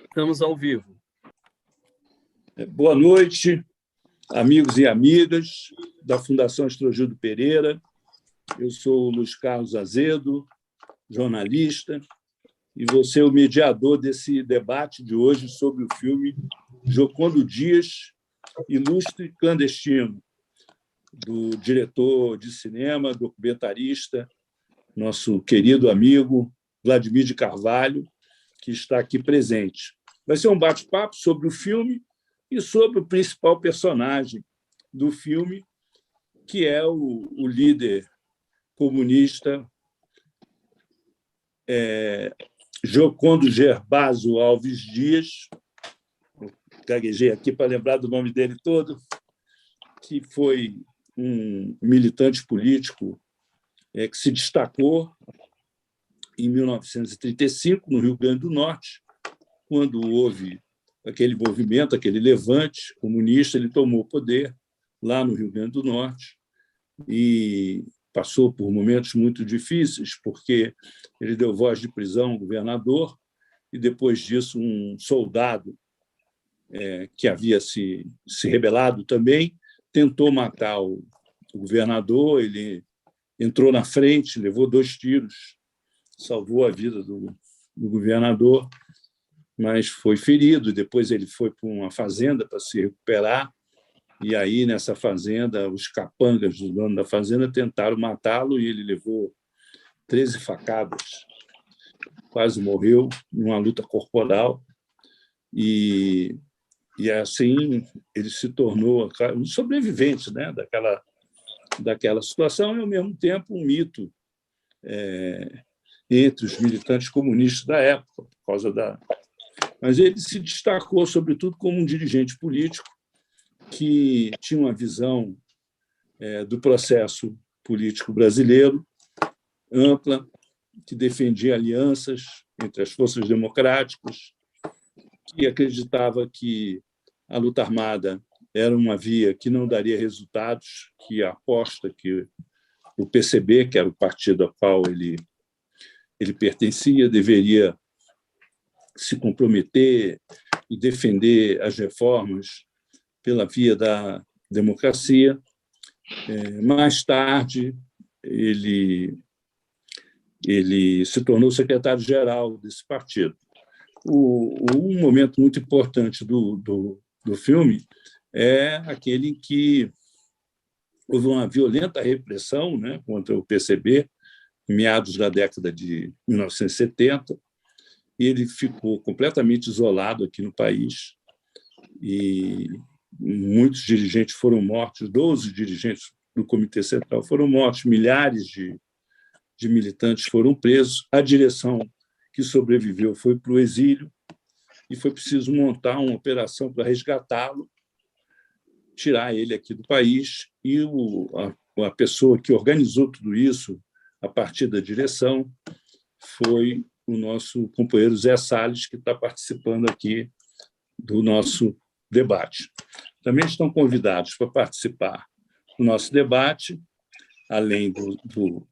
Estamos ao vivo. Boa noite, amigos e amigas da Fundação Astrogildo Pereira. Eu sou o Luiz Carlos Azedo, jornalista, e vou ser o mediador desse debate de hoje sobre o filme Giocondo Dias, Ilustre Clandestino, do diretor de cinema, documentarista, nosso querido amigo Vladimir de Carvalho, que está aqui presente. Vai ser um bate-papo sobre o filme e sobre o principal personagem do filme, que é o líder comunista Giocondo Gervásio Alves Dias, gaguejei aqui para lembrar do nome dele todo, que foi um militante político que se destacou em 1935, no Rio Grande do Norte, quando houve aquele movimento, aquele levante comunista. Ele tomou o poder lá no Rio Grande do Norte e passou por momentos muito difíceis, porque ele deu voz de prisão ao governador e, depois disso, um soldado que havia se rebelado também tentou matar o governador. Ele entrou na frente, levou 2 tiros, salvou a vida do governador, mas foi ferido. Depois ele foi para uma fazenda para se recuperar, e aí, nessa fazenda, os capangas do dono da fazenda tentaram matá-lo e ele levou 13 facadas, quase morreu numa luta corporal, e assim ele se tornou um sobrevivente, né, daquela situação, e, ao mesmo tempo, um mito entre os militantes comunistas da época, por causa da... Mas ele se destacou, sobretudo, como um dirigente político que tinha uma visão do processo político brasileiro ampla, que defendia alianças entre as forças democráticas, que acreditava que a luta armada era uma via que não daria resultados, que a aposta que o PCB, que era o partido ao qual ele pertencia, deveria se comprometer e defender as reformas pela via da democracia. Mais tarde, ele se tornou secretário-geral desse partido. Um momento muito importante do filme é aquele em que houve uma violenta repressão, né, contra o PCB, em meados da década de 1970, e ele ficou completamente isolado aqui no país, e muitos dirigentes foram mortos, 12 dirigentes do Comitê Central foram mortos, milhares de militantes foram presos. A direção que sobreviveu foi para o exílio e foi preciso montar uma operação para resgatá-lo, tirar ele aqui do país, e a pessoa que organizou tudo isso a partir da direção foi o nosso companheiro Zé Salles, que está participando aqui do nosso debate. Também estão convidados para participar do nosso debate, além do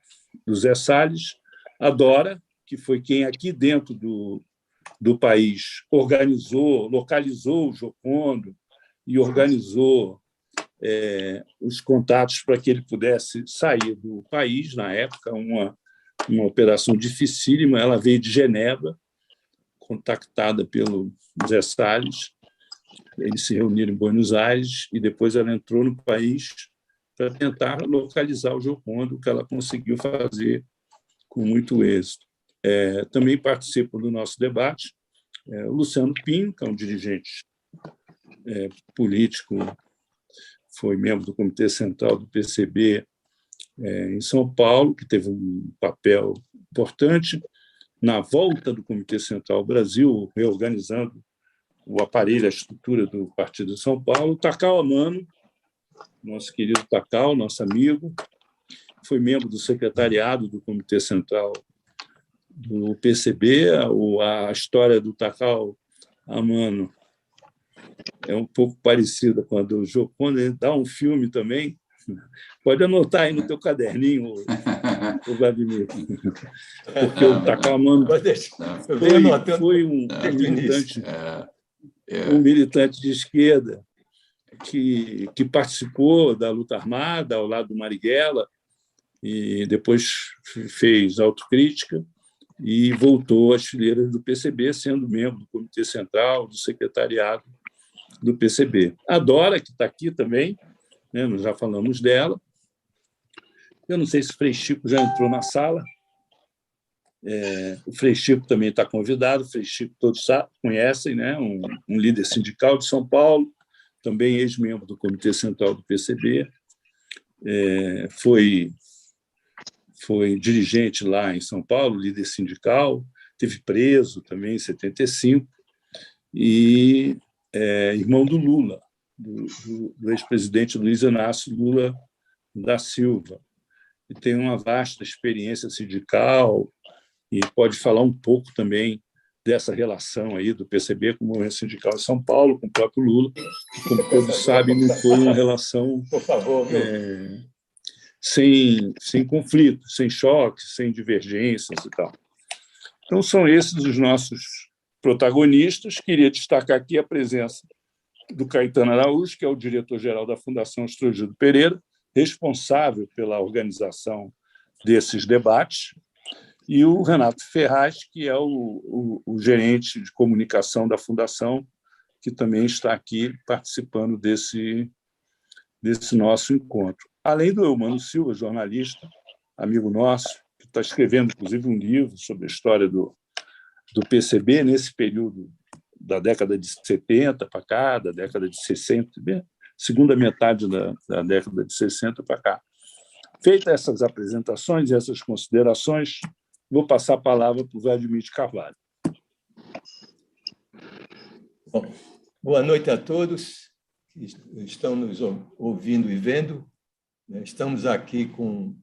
Zé Salles, a Dora, que foi quem aqui dentro do país organizou, localizou o Giocondo e organizou os contatos para que ele pudesse sair do país. Na época, uma operação dificílima. Ela veio de Genebra, contactada pelo Zé Salles. Eles se reuniram em Buenos Aires e depois ela entrou no país para tentar localizar o Giocondo, que ela conseguiu fazer com muito êxito. Também participam do nosso debate o Luciano Pinho, que é um dirigente político, foi membro do Comitê Central do PCB em São Paulo, que teve um papel importante na volta do Comitê Central ao Brasil, reorganizando o aparelho, a estrutura do Partido de São Paulo. O Takao Amano, nosso querido Takao, nosso amigo, foi membro do secretariado do Comitê Central do PCB. A história do Takao Amano é um pouco parecida com a do Giocondo. Ele dá um filme também. Pode anotar aí no teu caderninho, o Vladimir, porque eu estou aclamando. Foi um militante de esquerda que participou da luta armada ao lado do Marighella e depois fez autocrítica e voltou às fileiras do PCB, sendo membro do Comitê Central, do secretariado do PCB. A Dora, que está aqui também, né, nós já falamos dela. Eu não sei se o Frei Chico já entrou na sala. O Frei Chico também está convidado. O Frei Chico todos conhecem, né, um líder sindical de São Paulo, também ex-membro do Comitê Central do PCB. Foi dirigente lá em São Paulo, líder sindical, teve preso também em 75, e irmão do Lula, do ex-presidente Luiz Inácio Lula da Silva. E tem uma vasta experiência sindical e pode falar um pouco também dessa relação aí do PCB com o movimento sindical em São Paulo, com o próprio Lula, que, como todos sabem, não foi uma relação sem conflitos, sem choques, sem divergências e tal. Então, são esses os nossos protagonistas. Queria destacar aqui a presença do Caetano Araújo, que é o diretor-geral da Fundação Astrogildo Pereira, responsável pela organização desses debates, e o Renato Ferraz, que é o gerente de comunicação da Fundação, que também está aqui participando desse nosso encontro. Além do Eumano Silva, jornalista, amigo nosso, que está escrevendo, inclusive, um livro sobre a história do PCB nesse período da década de 70 para cá, da década de 60, segunda metade da década de 60 para cá. Feitas essas apresentações e essas considerações, vou passar a palavra para o Vladimir de Carvalho. Bom, boa noite a todos que estão nos ouvindo e vendo. Estamos aqui com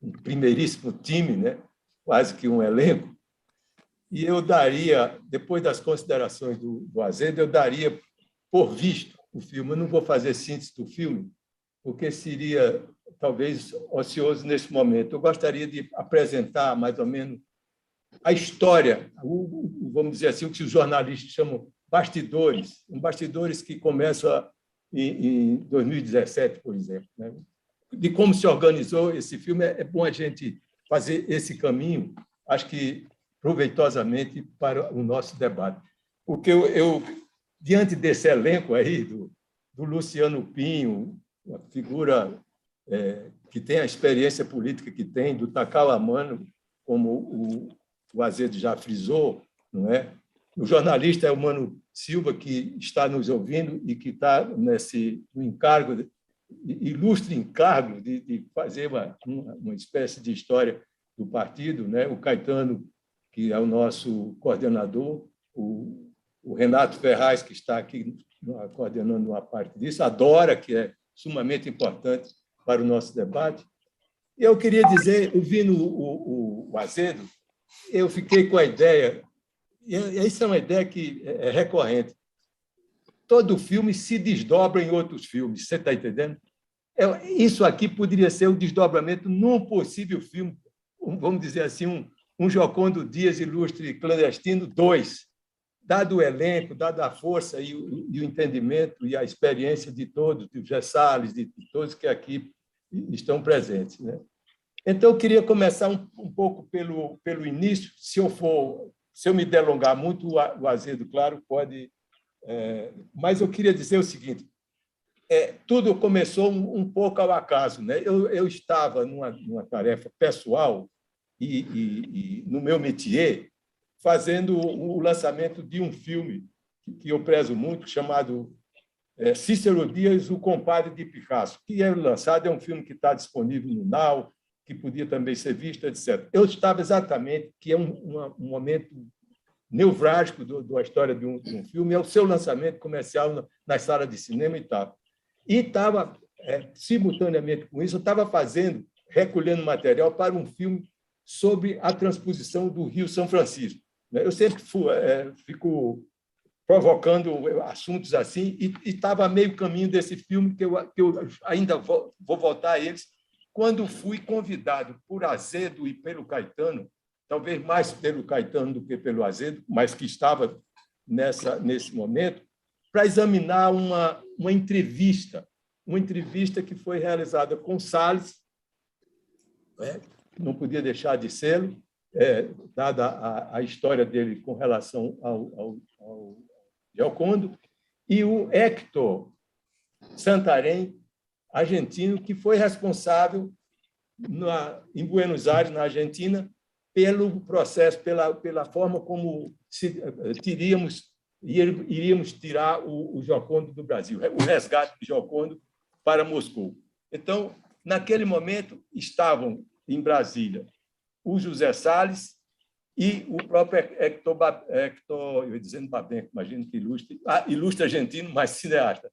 um primeiríssimo time, né? Quase que um elenco. E eu daria, depois das considerações do Azedo, eu daria por visto o filme. Eu não vou fazer síntese do filme, porque seria talvez ocioso nesse momento. Eu gostaria de apresentar mais ou menos a história, vamos dizer assim, o que os jornalistas chamam bastidores, bastidores que começam em 2017, por exemplo, né? De como se organizou esse filme. É bom a gente fazer esse caminho, acho que proveitosamente para o nosso debate. Porque eu diante desse elenco aí, do Luciano Pinho, uma figura que tem a experiência política que tem, do Takao Amano, como o Azedo já frisou, não é? O jornalista é o Mano Silva, que está nos ouvindo e que está no encargo, ilustre encargo de fazer uma espécie de história do partido, né? O Caetano, que é o nosso coordenador, o Renato Ferraz, que está aqui coordenando uma parte disso, a Dora, que é sumamente importante para o nosso debate. E eu queria dizer, ouvindo o Azedo, eu fiquei com a ideia, e essa é uma ideia que é recorrente, todo filme se desdobra em outros filmes, você está entendendo? Isso aqui poderia ser o desdobramento num possível filme, vamos dizer assim, um Jocondo Dias Ilustre Clandestino 2, dado o elenco, dada a força e o entendimento e a experiência de todos, de José Salles, de todos que aqui estão presentes, né? Então, eu queria começar um pouco pelo início. Se eu me delongar muito, o Azedo, claro, pode... mas eu queria dizer o seguinte, tudo começou um pouco ao acaso, né? Eu estava numa tarefa pessoal e no meu métier, fazendo o lançamento de um filme que eu prezo muito, chamado Cícero Dias, o Compadre de Picasso, que é lançado, é um filme que está disponível no Now, que podia também ser visto, etc. Eu estava exatamente, que é um momento nevrálgico da história de um filme, é o seu lançamento comercial nas salas de cinema e tal. E estava, simultaneamente com isso, eu estava recolhendo material para um filme sobre a transposição do Rio São Francisco. Eu sempre fico provocando assuntos assim e estava a meio caminho desse filme, que eu ainda vou voltar a eles, quando fui convidado por Azedo e pelo Caetano, talvez mais pelo Caetano do que pelo Azedo, mas que estava nesse momento, para examinar uma entrevista que foi realizada com Salles, não podia deixar de ser, dada a história dele com relação ao Giocondo, e o Héctor Santarém, argentino, que foi responsável em Buenos Aires, na Argentina, pelo processo, pela forma como iríamos tirar o Giocondo do Brasil, o resgate de Giocondo para Moscou. Então, naquele momento, estavam em Brasília o José Salles e o próprio Héctor, eu ia dizendo Babenco, imagino que ilustre argentino, mas cineasta,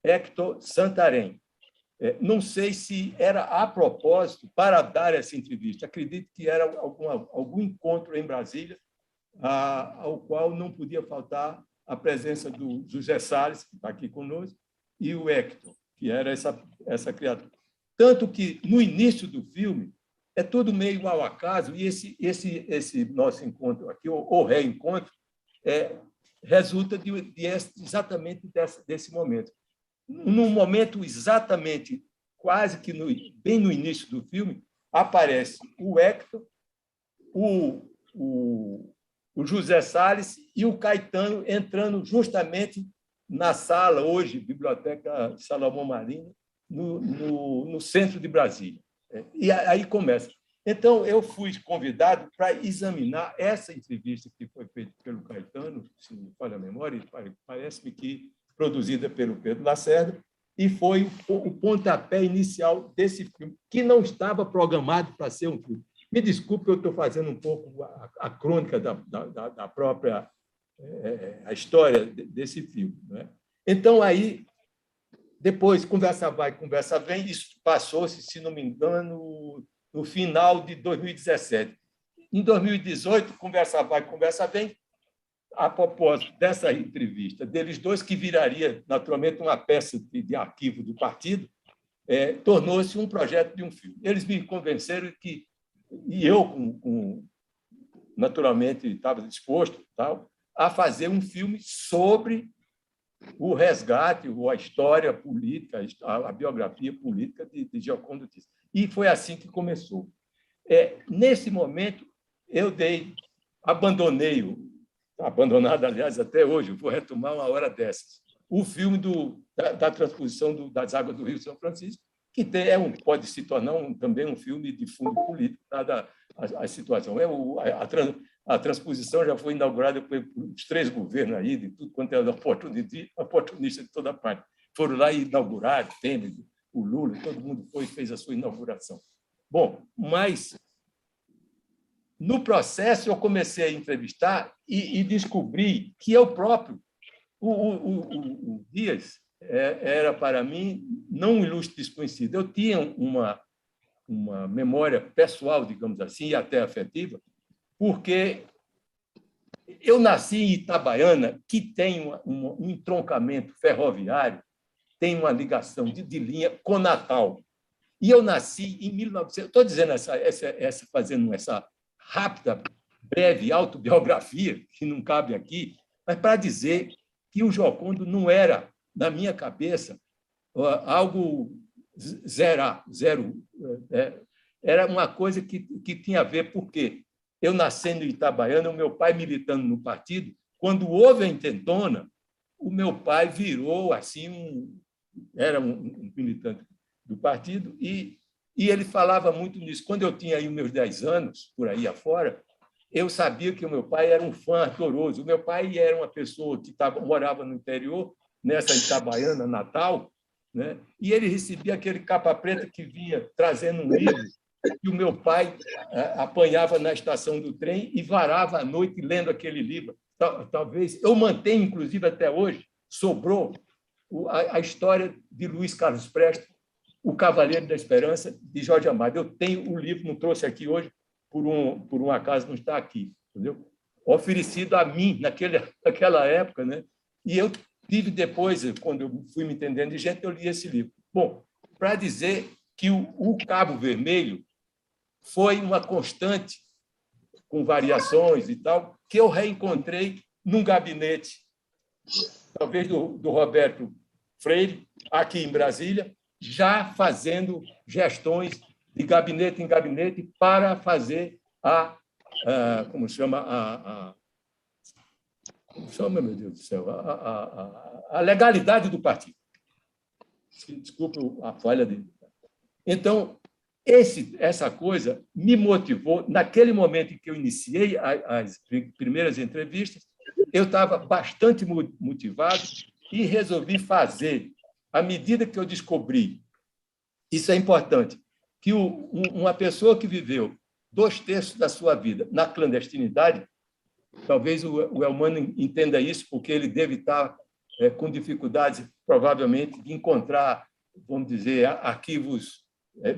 Héctor Santarém. Não sei se era a propósito para dar essa entrevista. Acredito que era algum encontro em Brasília, ao qual não podia faltar a presença do José Salles, que está aqui conosco, e o Héctor, que era essa criatura. Tanto que, no início do filme, é tudo meio ao acaso, e esse nosso encontro aqui, o reencontro, resulta exatamente desse momento. Num momento exatamente, quase que bem no início do filme, aparece o Héctor, o José Salles e o Caetano entrando justamente na sala, hoje, Biblioteca Salomão Marino, no centro de Brasília. E aí começa. Então, eu fui convidado para examinar essa entrevista que foi feita pelo Caetano, se não me falha a memória, parece-me que produzida pelo Pedro Lacerda, e foi o pontapé inicial desse filme, que não estava programado para ser um filme. Me desculpe, eu estou fazendo um pouco a crônica da própria a história desse filme. Né? Então, aí, depois, conversa vai, conversa vem, isso passou-se, se não me engano, no final de 2017. Em 2018, conversa vai, conversa vem, a propósito dessa entrevista deles dois, que viraria, naturalmente, uma peça de arquivo do partido, tornou-se um projeto de um filme. Eles me convenceram que, e eu, naturalmente, estava disposto a fazer um filme sobre o resgate, ou a história política, a biografia política de Giocondo Tiso. E foi assim que começou. Nesse momento, eu abandonado, aliás, até hoje, vou retomar uma hora dessas, o filme da transposição das águas do Rio São Francisco, que pode se tornar também um filme de fundo político, dada a situação. A transposição já foi inaugurada pelos 3 governos aí, de tudo quanto é oportunista de toda parte. Foram lá e inauguraram, Temer, o Lula, todo mundo fez a sua inauguração. Bom, mas no processo eu comecei a entrevistar e descobri que eu próprio, o Dias, era para mim não um ilustre desconhecido. Eu tinha uma memória pessoal, digamos assim, e até afetiva, porque eu nasci em Itabaiana, que tem um entroncamento ferroviário, tem uma ligação de linha com Natal. E eu nasci em 1900. Estou dizendo fazendo essa rápida, breve autobiografia, que não cabe aqui, mas para dizer que o Giocondo não era, na minha cabeça, algo zero. Era uma coisa que tinha a ver, porque eu nascendo em Itabaiana, o meu pai militando no partido, quando houve a intentona, o meu pai virou assim era um militante do partido e ele falava muito nisso. Quando eu tinha aí meus 10 anos, por aí afora, eu sabia que o meu pai era um fã ardoroso. O meu pai era uma pessoa que morava no interior, nessa Itabaiana natal, né? E ele recebia aquele capa preta que vinha trazendo um livro que o meu pai apanhava na estação do trem e varava à noite lendo aquele livro. Talvez eu mantenha, inclusive até hoje, sobrou a história de Luiz Carlos Prestes, O Cavaleiro da Esperança, de Jorge Amado. Eu tenho o livro, não trouxe aqui hoje, por um acaso não está aqui, entendeu? Oferecido a mim naquela época, né? E eu tive depois, quando eu fui me entendendo de gente, eu li esse livro. Bom, para dizer que o Cabo Vermelho foi uma constante, com variações e tal, que eu reencontrei num gabinete, talvez do Roberto Freire, aqui em Brasília, já fazendo gestões de gabinete em gabinete para fazer como chama, como chama, meu Deus do céu, a legalidade do partido. Desculpe a falha dele. Então, essa coisa me motivou. Naquele momento em que eu iniciei as primeiras entrevistas, eu estava bastante motivado e resolvi fazer, à medida que eu descobri, isso é importante, que uma pessoa que viveu 2/3 da sua vida na clandestinidade, talvez o Elmano entenda isso, porque ele deve estar com dificuldades, provavelmente, de encontrar, vamos dizer, arquivos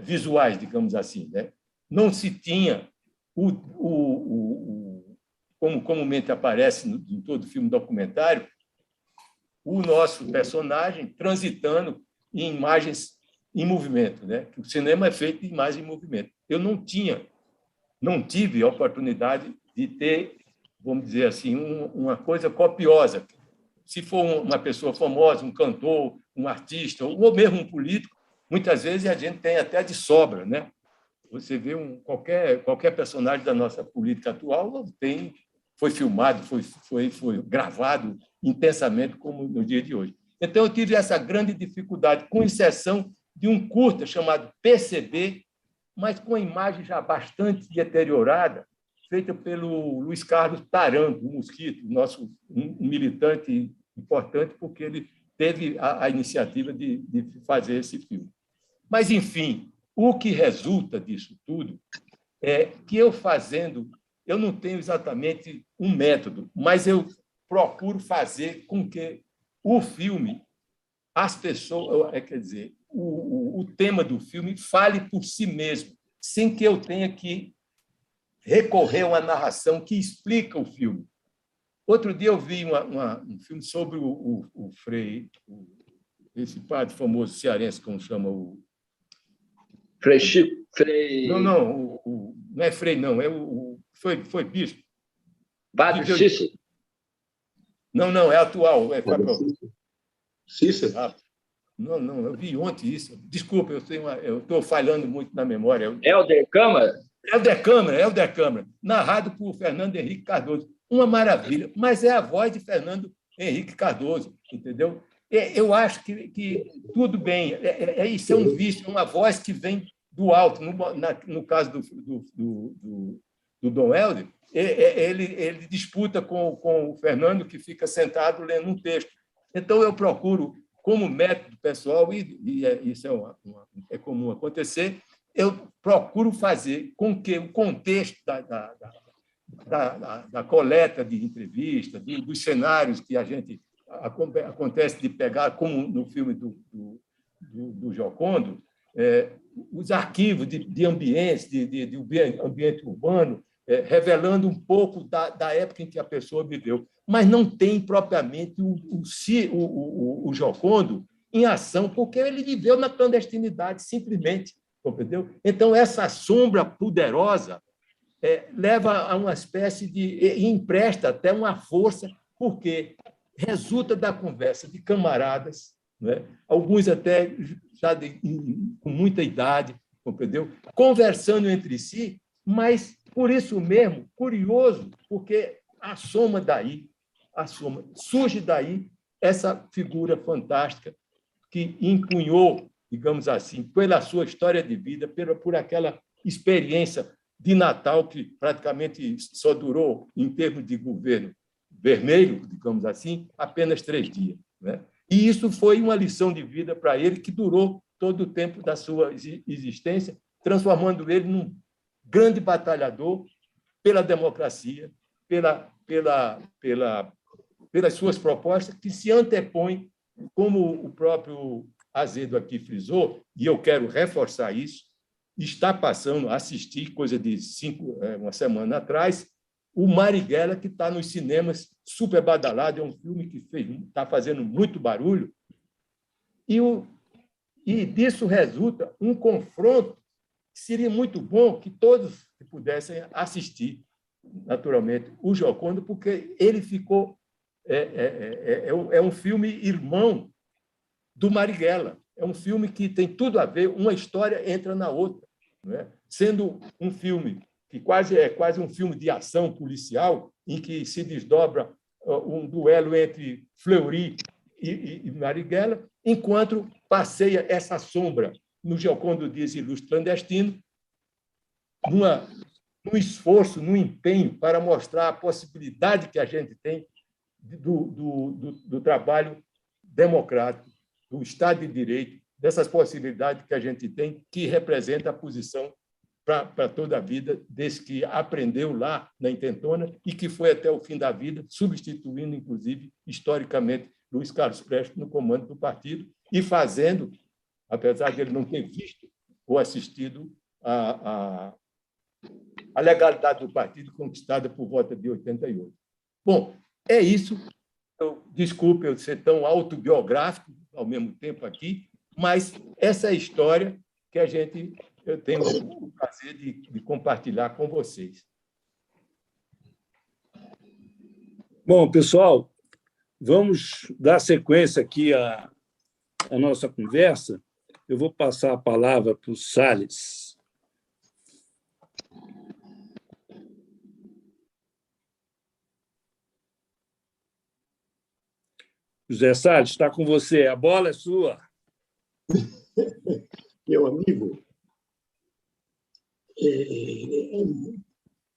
visuais, digamos assim, né? Não se tinha como comumente aparece em todo filme documentário, o nosso personagem transitando em imagens em movimento, né? O cinema é feito de imagens em movimento. Eu não tive a oportunidade de ter, vamos dizer assim, uma coisa copiosa. Se for uma pessoa famosa, um cantor, um artista, ou mesmo um político, muitas vezes a gente tem até de sobra, né? Você vê qualquer personagem da nossa política atual foi filmado, foi gravado intensamente, como no dia de hoje. Então, eu tive essa grande dificuldade, com exceção de um curta chamado PCB, mas com a imagem já bastante deteriorada, feita pelo Luiz Carlos Taranto, o Mosquito, nosso militante importante, porque ele teve a iniciativa de fazer esse filme. Mas, enfim, o que resulta disso tudo é que eu não tenho exatamente um método, mas eu procuro fazer com que o filme, as pessoas, quer dizer, o tema do filme fale por si mesmo, sem que eu tenha que recorrer a uma narração que explica o filme. Outro dia eu vi um filme sobre o Frei, esse padre famoso cearense, como chama o... Frei Chico. Frei... Não é Frei, não, foi bispo. Padre Cícero. Não, é atual. Cícero? Não, eu vi ontem isso. Desculpa, eu estou falhando muito na memória. Helder Câmara? Helder Câmara, narrado por Fernando Henrique Cardoso. Uma maravilha, mas é a voz de Fernando Henrique Cardoso, entendeu? Eu acho que tudo bem, isso é um vício, uma voz que vem do alto. No caso do Dom Helder, ele disputa com o Fernando, que fica sentado lendo um texto. Então, eu procuro, como método pessoal, e isso é comum acontecer, eu procuro fazer com que o contexto da coleta de entrevista, dos cenários que a gente acontece de pegar, como no filme do Giocondo, os arquivos de ambientes, de ambiente urbano, revelando um pouco da época em que a pessoa viveu. Mas não tem propriamente o Giocondo em ação, porque ele viveu na clandestinidade, simplesmente. Entendeu? Então, essa sombra poderosa leva a uma espécie e empresta até uma força, porque resulta da conversa de camaradas, né? Alguns até já com muita idade, compreendeu? Conversando entre si, mas, por isso mesmo, curioso, porque surge daí essa figura fantástica que empunhou, digamos assim, pela sua história de vida, por aquela experiência de Natal, que praticamente só durou, em termos de governo vermelho, digamos assim, apenas 3 dias, né? E isso foi uma lição de vida para ele, que durou todo o tempo da sua existência, transformando ele num grande batalhador pela democracia, pelas suas propostas, que se antepõem, como o próprio Azedo aqui frisou, e eu quero reforçar isso. Está passando, assisti, coisa de uma semana atrás, o Marighella, que está nos cinemas, super badalado, é um filme que está fazendo muito barulho, E disso resulta um confronto que seria muito bom que todos pudessem assistir, naturalmente, o Gioconda, porque ele ficou... É um filme irmão do Marighella. É um filme que tem tudo a ver, uma história entra na outra. Não é? Sendo um filme que é quase um filme de ação policial, em que se desdobra um duelo entre Fleury e Marighella, enquanto passeia essa sombra no Gioconda Dias Ilustre Clandestino, num esforço, num empenho para mostrar a possibilidade que a gente tem do trabalho democrático, do Estado de Direito, dessas possibilidades que a gente tem, que representa a posição para toda a vida, desde que aprendeu lá na Intentona e que foi até o fim da vida, substituindo, inclusive, historicamente, Luiz Carlos Prestes no comando do partido e fazendo, apesar de ele não ter visto ou assistido a legalidade do partido conquistada por volta de 88. Bom, é isso. Desculpe eu ser tão autobiográfico ao mesmo tempo aqui, mas essa é a história que eu tenho o prazer de compartilhar com vocês. Bom, pessoal, vamos dar sequência aqui à nossa conversa. Eu vou passar a palavra para o Salles. José Salles, está com você. A bola é sua. Meu amigo, é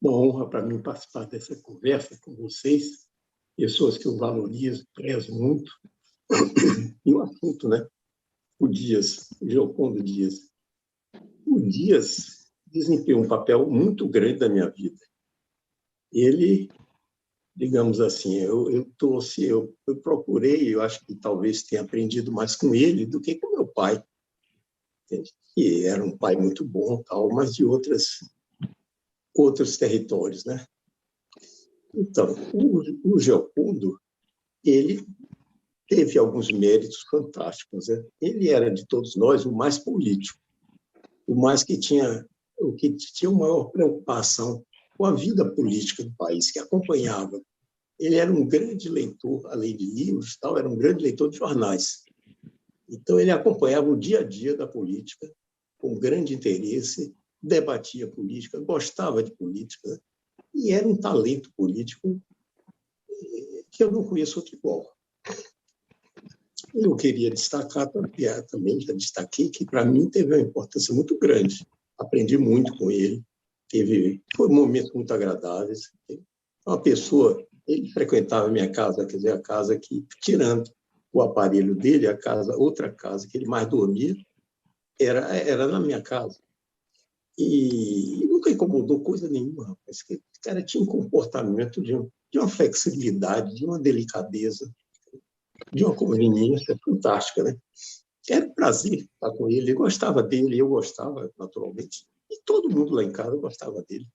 uma honra para mim participar dessa conversa com vocês, pessoas que eu valorizo, prezo muito. E o assunto, né? O Dias, o Gioconda Dias. O Dias desempenhou um papel muito grande na minha vida. Ele, digamos assim, eu procurei, eu acho que talvez tenha aprendido mais com ele do que com meu pai, entende? Que era um pai muito bom, tal, mas de outros territórios, né? Então, o Giocondo, ele teve alguns méritos fantásticos, né? Ele era de todos nós o mais político, o que tinha maior preocupação com a vida política do país, que acompanhava. Ele era um grande leitor, além de livros, tal, era um grande leitor de jornais. Então, ele acompanhava o dia a dia da política com grande interesse, debatia política, gostava de política, e era um talento político que eu não conheço outro igual. Eu queria destacar também, já destaquei, que para mim teve uma importância muito grande. Aprendi muito com ele, foi momentos muito agradáveis. Uma pessoa, ele frequentava a minha casa, quer dizer, a casa que, tirando o aparelho dele, outra casa que ele mais dormia, era na minha casa. E nunca incomodou coisa nenhuma, rapaz. O cara tinha um comportamento de uma flexibilidade, de uma delicadeza, de uma conveniência fantástica, né? Era um prazer estar com ele. Eu gostava dele, eu gostava, naturalmente. E todo mundo lá em casa gostava dele.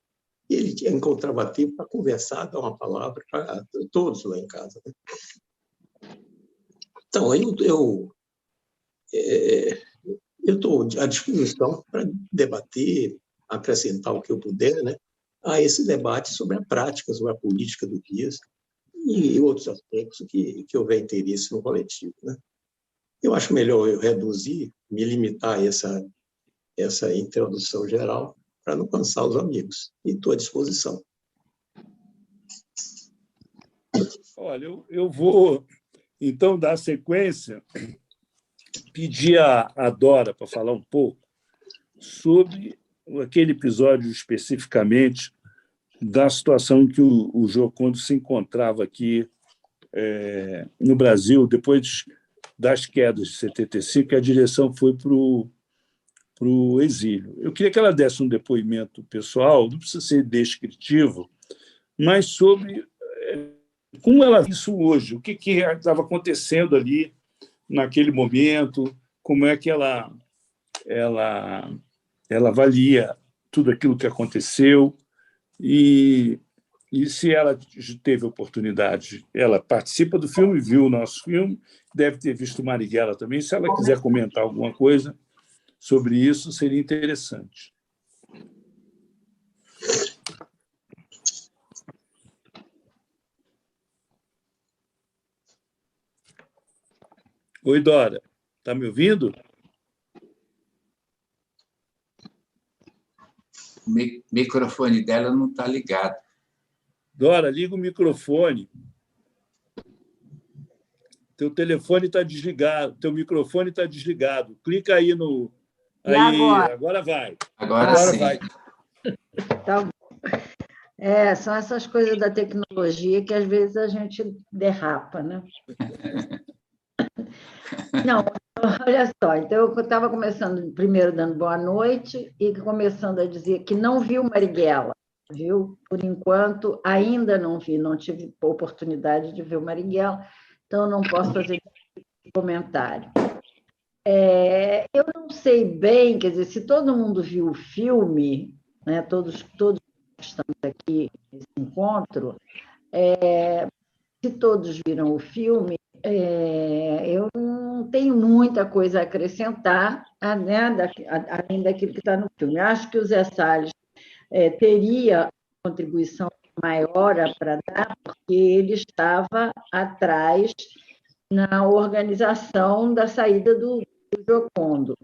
E ele encontrava tempo para conversar, dar uma palavra para todos lá em casa, né? Então, eu estou à disposição para debater, acrescentar o que eu puder, né, a esse debate sobre a prática, sobre a política do Dias e outros aspectos que houver interesse no coletivo, né? Eu acho melhor eu reduzir, me limitar a essa introdução geral para não cansar os amigos. E estou à disposição. Olha, eu vou, então, dar sequência, pedir a Dora para falar um pouco sobre aquele episódio especificamente da situação em que o Gioconda se encontrava aqui no Brasil, depois das quedas de 75, que a direção foi para o exílio. Eu queria que ela desse um depoimento pessoal, não precisa ser descritivo, mas sobre como ela viu isso hoje, o que estava acontecendo ali naquele momento, como é que ela avalia tudo aquilo que aconteceu. E E se ela teve oportunidade, ela participa do filme, viu o nosso filme, deve ter visto Marighella também. Se ela quiser comentar alguma coisa sobre isso, seria interessante. Oi, Dora. Está me ouvindo? O microfone dela não está ligado. Dora, liga o microfone. Teu telefone está desligado, teu microfone está desligado. Clica aí no... E aí, agora? Agora vai. Agora sim. Vai. Tá bom. São essas coisas da tecnologia que às vezes a gente derrapa, né? Não, olha só, então eu estava começando primeiro dando boa noite e começando a dizer que não viu Marighella, viu? Por enquanto, ainda não vi, não tive oportunidade de ver o Marighella, então não posso fazer comentário. Eu não sei bem, quer dizer, se todo mundo viu o filme, né, todos que estamos aqui nesse encontro, se todos viram o filme, eu não tenho muita coisa a acrescentar, né, além daquilo que está no filme. Eu acho que o Zé Salles teria contribuição maior para dar, porque ele estava atrás na organização da saída do Giocondo.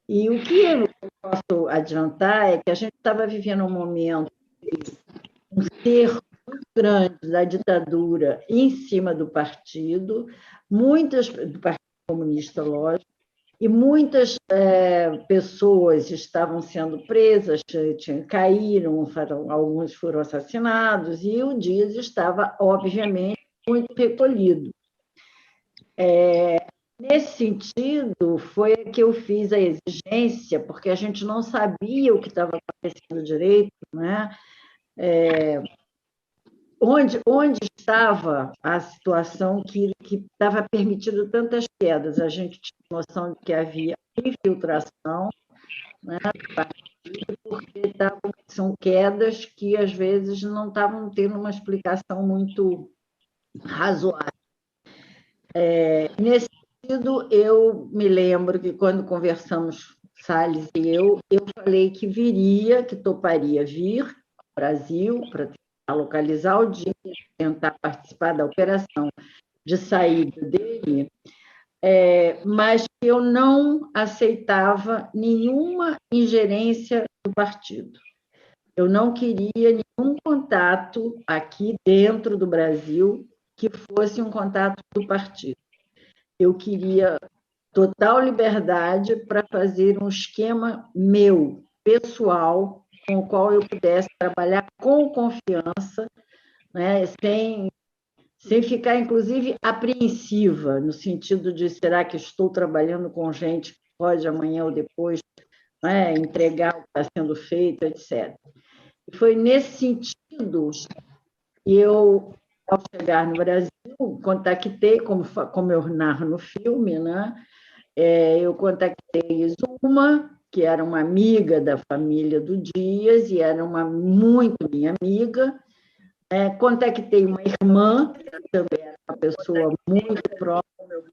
E o que eu posso adiantar é que a gente estava vivendo um momento de um cerco muito grande da ditadura em cima do partido, do Partido Comunista, lógico, e muitas pessoas estavam sendo presas, caíram, alguns foram assassinados, e o Dias estava, obviamente, muito recolhido. Nesse sentido, foi que eu fiz a exigência, porque a gente não sabia o que estava acontecendo direito, né? Onde estava a situação que estava permitindo tantas quedas? A gente tinha noção de que havia infiltração, né, porque são quedas que, às vezes, não estavam tendo uma explicação muito razoável. Nesse sentido, eu me lembro que, quando conversamos, Salles e eu falei que viria, que toparia vir ao Brasil para localizar o dia, tentar participar da operação de saída dele, mas que eu não aceitava nenhuma ingerência do partido. Eu não queria nenhum contato aqui dentro do Brasil que fosse um contato do partido. Eu queria total liberdade para fazer um esquema meu, pessoal, com o qual eu pudesse trabalhar com confiança, né, sem ficar, inclusive, apreensiva, no sentido de, será que estou trabalhando com gente que pode amanhã ou depois, né, entregar o que está sendo feito, etc. E foi nesse sentido que eu, ao chegar no Brasil, contactei, como eu narro no filme, né, eu contactei Zuma, que era uma amiga da família do Dias, e era muito minha amiga. Contactei uma irmã, que também era uma pessoa muito próxima.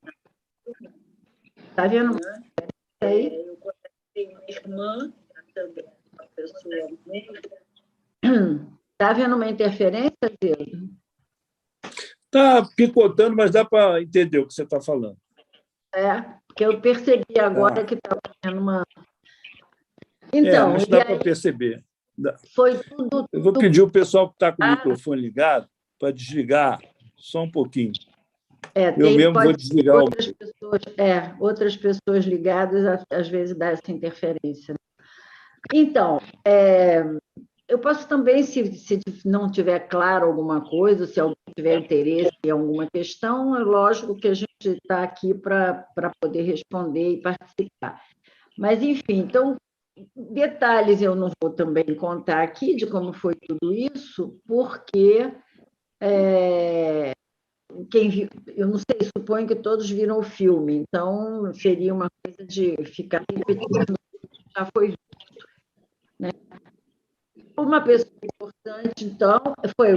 Está vendo? Eu contactei uma irmã, que também era uma pessoa muito... Está havendo uma interferência, Pedro? Está picotando, mas dá para entender o que você está falando. Porque eu percebi agora que estava havendo uma... Então, mas dá para perceber. Foi tudo... Eu vou pedir ao pessoal que está com o microfone ligado para desligar só um pouquinho. Eu mesmo vou desligar outras pessoas ligadas, às vezes, dá essa interferência. Então, eu posso também, se não tiver claro alguma coisa, se alguém tiver interesse em alguma questão, é lógico que a gente está aqui para poder responder e participar. Mas, enfim, então, detalhes eu não vou também contar aqui de como foi tudo isso, porque quem viu, eu não sei, suponho que todos viram o filme, então seria uma coisa de ficar repetindo o que já foi visto, né? Uma pessoa importante, então, foi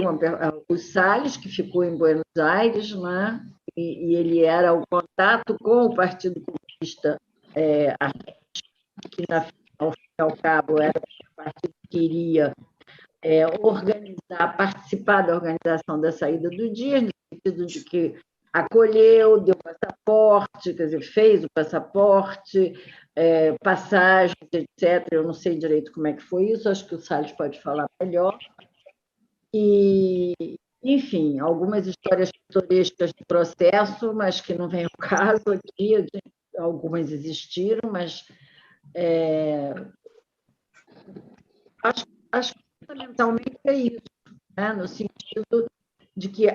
o Salles, que ficou em Buenos Aires, né? E ele era o contato com o Partido Comunista que, ao fim e ao cabo, era o partido que queria participar da organização da saída do Dias, no sentido de que acolheu, deu passaporte, quer dizer, fez o passaporte, passagens, etc. Eu não sei direito como é que foi isso, acho que o Salles pode falar melhor. E, enfim, algumas histórias pitorescas do processo, mas que não vem ao caso aqui, algumas existiram, mas acho que fundamentalmente é isso, né? No sentido de que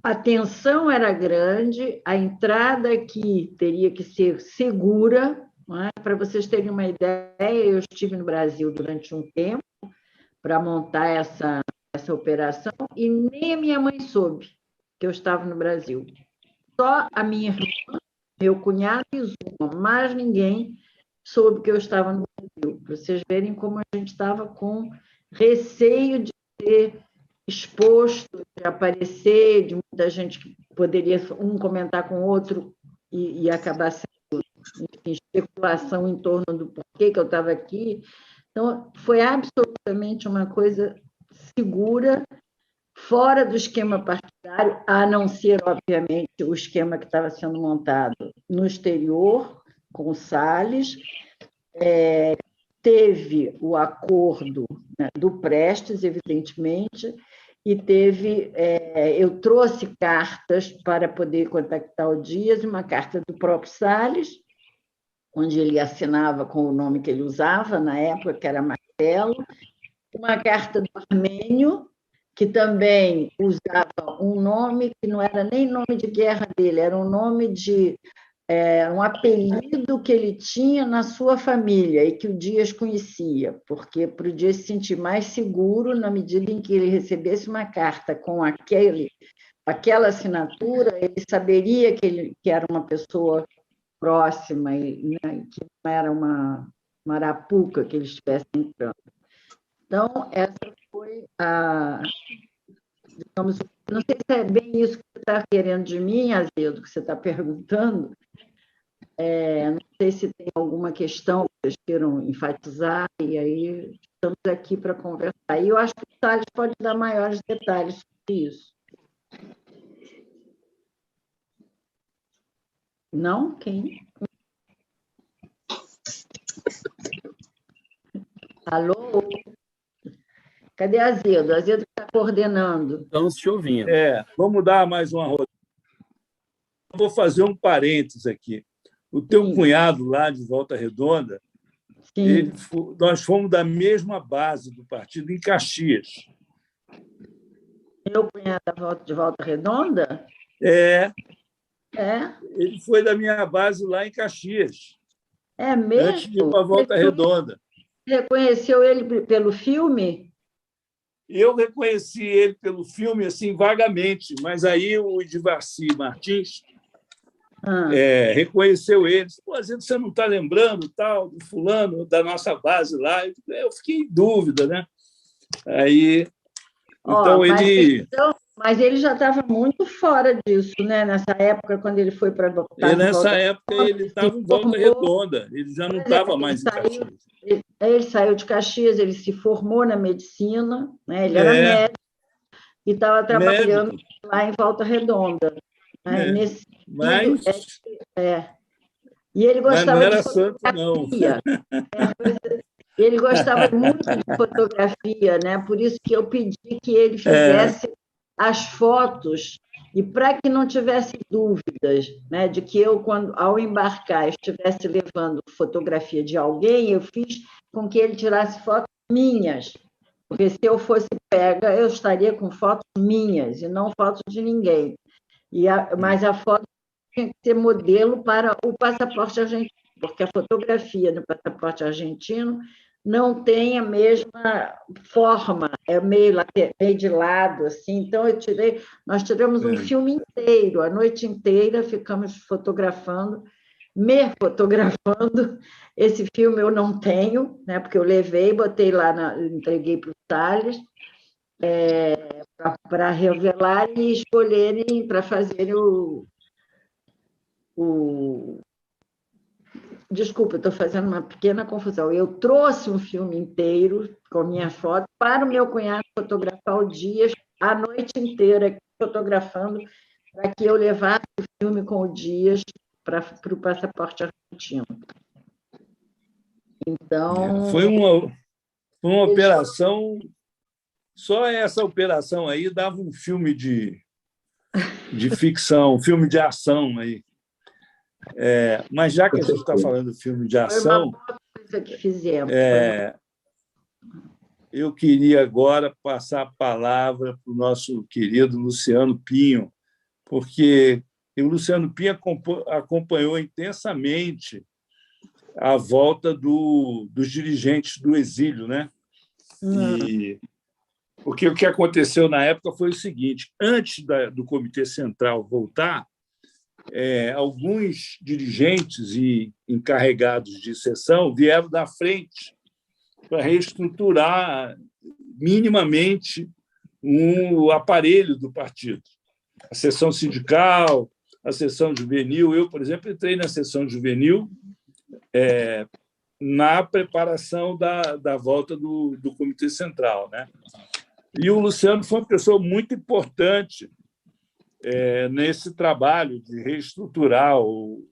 a tensão era grande, a entrada aqui teria que ser segura. Para vocês terem uma ideia, eu estive no Brasil durante um tempo para montar essa operação e nem a minha mãe soube que eu estava no Brasil. Só a minha irmã, meu cunhado e Zuma, mais ninguém soube que eu estava no Brasil. Para vocês verem como a gente estava com receio de ser exposto, de aparecer, de muita gente que poderia um comentar com o outro e acabar sendo, enfim, especulação em torno do porquê que eu estava aqui. Então, foi absolutamente uma coisa segura, fora do esquema partidário, a não ser, obviamente, o esquema que estava sendo montado no exterior, com o Salles. Teve o acordo, né, do Prestes, evidentemente, e eu trouxe cartas para poder contactar o Dias, uma carta do próprio Salles, onde ele assinava com o nome que ele usava na época, que era Marcelo, uma carta do Armênio, que também usava um nome que não era nem nome de guerra dele, era um nome de um apelido que ele tinha na sua família e que o Dias conhecia, porque para o Dias se sentir mais seguro, na medida em que ele recebesse uma carta com aquela assinatura, ele saberia que era uma pessoa próxima e, né, que não era uma arapuca que ele estivesse entrando. Então, essa foi digamos, não sei se é bem isso que você está querendo de mim, Azedo, que você está perguntando. Não sei se tem alguma questão que vocês queiram enfatizar, e aí estamos aqui para conversar. E eu acho que o Salles pode dar maiores detalhes sobre isso. Não? Quem? Alô? Cadê Azedo? Azedo está coordenando. Estamos te ouvindo. Vamos dar mais uma rodada. Vou fazer um parênteses aqui. O teu cunhado lá de Volta Redonda, nós fomos da mesma base do partido em Caxias. Meu cunhado de Volta Redonda? Ele foi da minha base lá em Caxias. É mesmo? Antes de ir para a Volta Redonda. Reconheceu ele pelo filme? Eu reconheci ele pelo filme, assim, vagamente, mas aí o Edivarci Martins reconheceu ele. Pô, você não está lembrando tal, do fulano, da nossa base lá? Eu fiquei em dúvida, né? Aí, então, mas ele já estava muito fora disso, né? Nessa época, quando ele foi para e nessa época ele estava em Volta Redonda, ele já não estava mais em Caxias. Ele saiu de Caxias, ele se formou na medicina, né? Ele era médico e estava trabalhando lá em Volta Redonda. Né? Nesse mas... E ele gostava não era de fotografia. Ele gostava muito de fotografia, né? Por isso que eu pedi que ele fizesse as fotos, e para que não tivesse dúvidas, né, de que eu, ao embarcar, estivesse levando fotografia de alguém, eu fiz com que ele tirasse fotos minhas, porque se eu fosse pega, eu estaria com fotos minhas, e não fotos de ninguém. Mas a foto tinha que ser modelo para o passaporte argentino, porque a fotografia do passaporte argentino não tem a mesma forma, é meio de lado, assim. Então, nós tiramos um filme inteiro, a noite inteira ficamos fotografando me fotografando. Esse filme eu não tenho, né, porque eu levei, botei lá, entreguei para o Salles, para revelar e escolherem, para fazerem o... Desculpa, estou fazendo uma pequena confusão. Eu trouxe um filme inteiro com minhas fotos para o meu cunhado fotografar o Dias a noite inteira, fotografando, para que eu levasse o filme com o Dias para o passaporte argentino. Então... Foi uma operação... Só essa operação aí dava um filme de ficção, um filme de ação aí. Mas já que a gente está falando de filme de ação, foi uma boa coisa que fizemos. Eu queria agora passar a palavra para o nosso querido Luciano Pinho, porque o Luciano Pinho acompanhou intensamente a volta dos dirigentes do exílio, né? Porque o que aconteceu na época foi o seguinte: antes do Comitê Central voltar, alguns dirigentes e encarregados de sessão vieram da frente para reestruturar minimamente o aparelho do partido. A seção sindical, a seção juvenil. Eu, por exemplo, entrei na seção juvenil na preparação da volta do Comitê Central, né? E o Luciano foi uma pessoa muito importante nesse trabalho de reestruturar o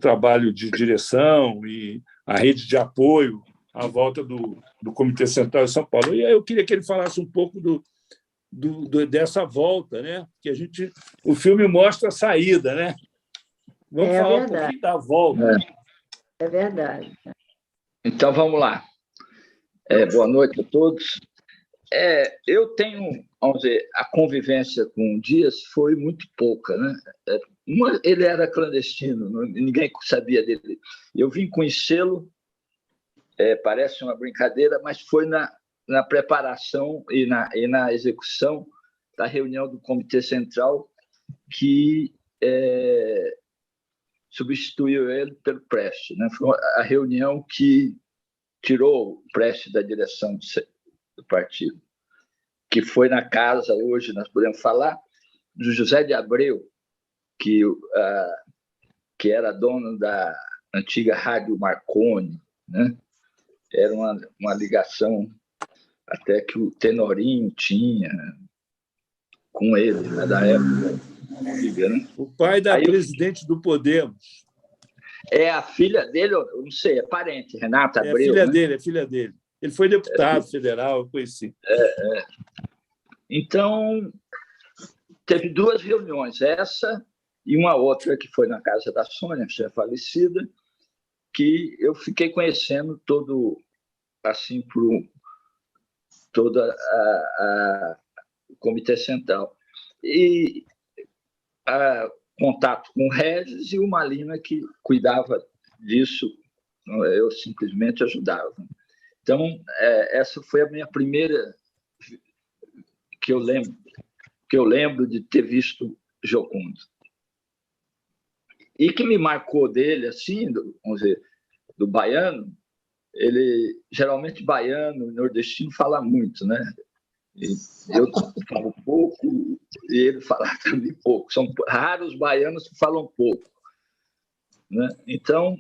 trabalho de direção e a rede de apoio à volta do Comitê Central de São Paulo. E aí eu queria que ele falasse um pouco dessa volta, né? Que o filme mostra a saída, né? Vamos falar um pouquinho da volta. É verdade. Então, vamos lá. Boa noite a todos. Eu tenho, vamos dizer, a convivência com o Dias foi muito pouca, né? Ele era clandestino, ninguém sabia dele. Eu vim conhecê-lo, parece uma brincadeira, mas foi na preparação e na execução da reunião do Comitê Central que substituiu ele pelo Prestes, né? Foi a reunião que tirou o Prestes da direção do partido, que foi na casa, hoje nós podemos falar, do José de Abreu, que era dono da antiga Rádio Marconi, né? Era uma ligação até que o Tenorinho tinha com ele, né, da época. Né? O pai da presidente do Podemos. A filha dele, eu não sei, é parente, Renata Abreu. É filha dele. Ele foi deputado federal, eu conheci. Então, teve 2 reuniões, essa e uma outra que foi na casa da Sônia, que já é falecida, que eu fiquei conhecendo todo o Comitê Central. E contato com o Regis e o Malina, que cuidava disso, eu simplesmente ajudava. Então, essa foi a minha primeira que eu lembro de ter visto Giocondo. E que me marcou dele, assim, vamos dizer, do baiano, ele, geralmente, baiano, nordestino, fala muito, né? E eu falo pouco e ele fala também pouco. São raros os baianos que falam pouco, né? Então,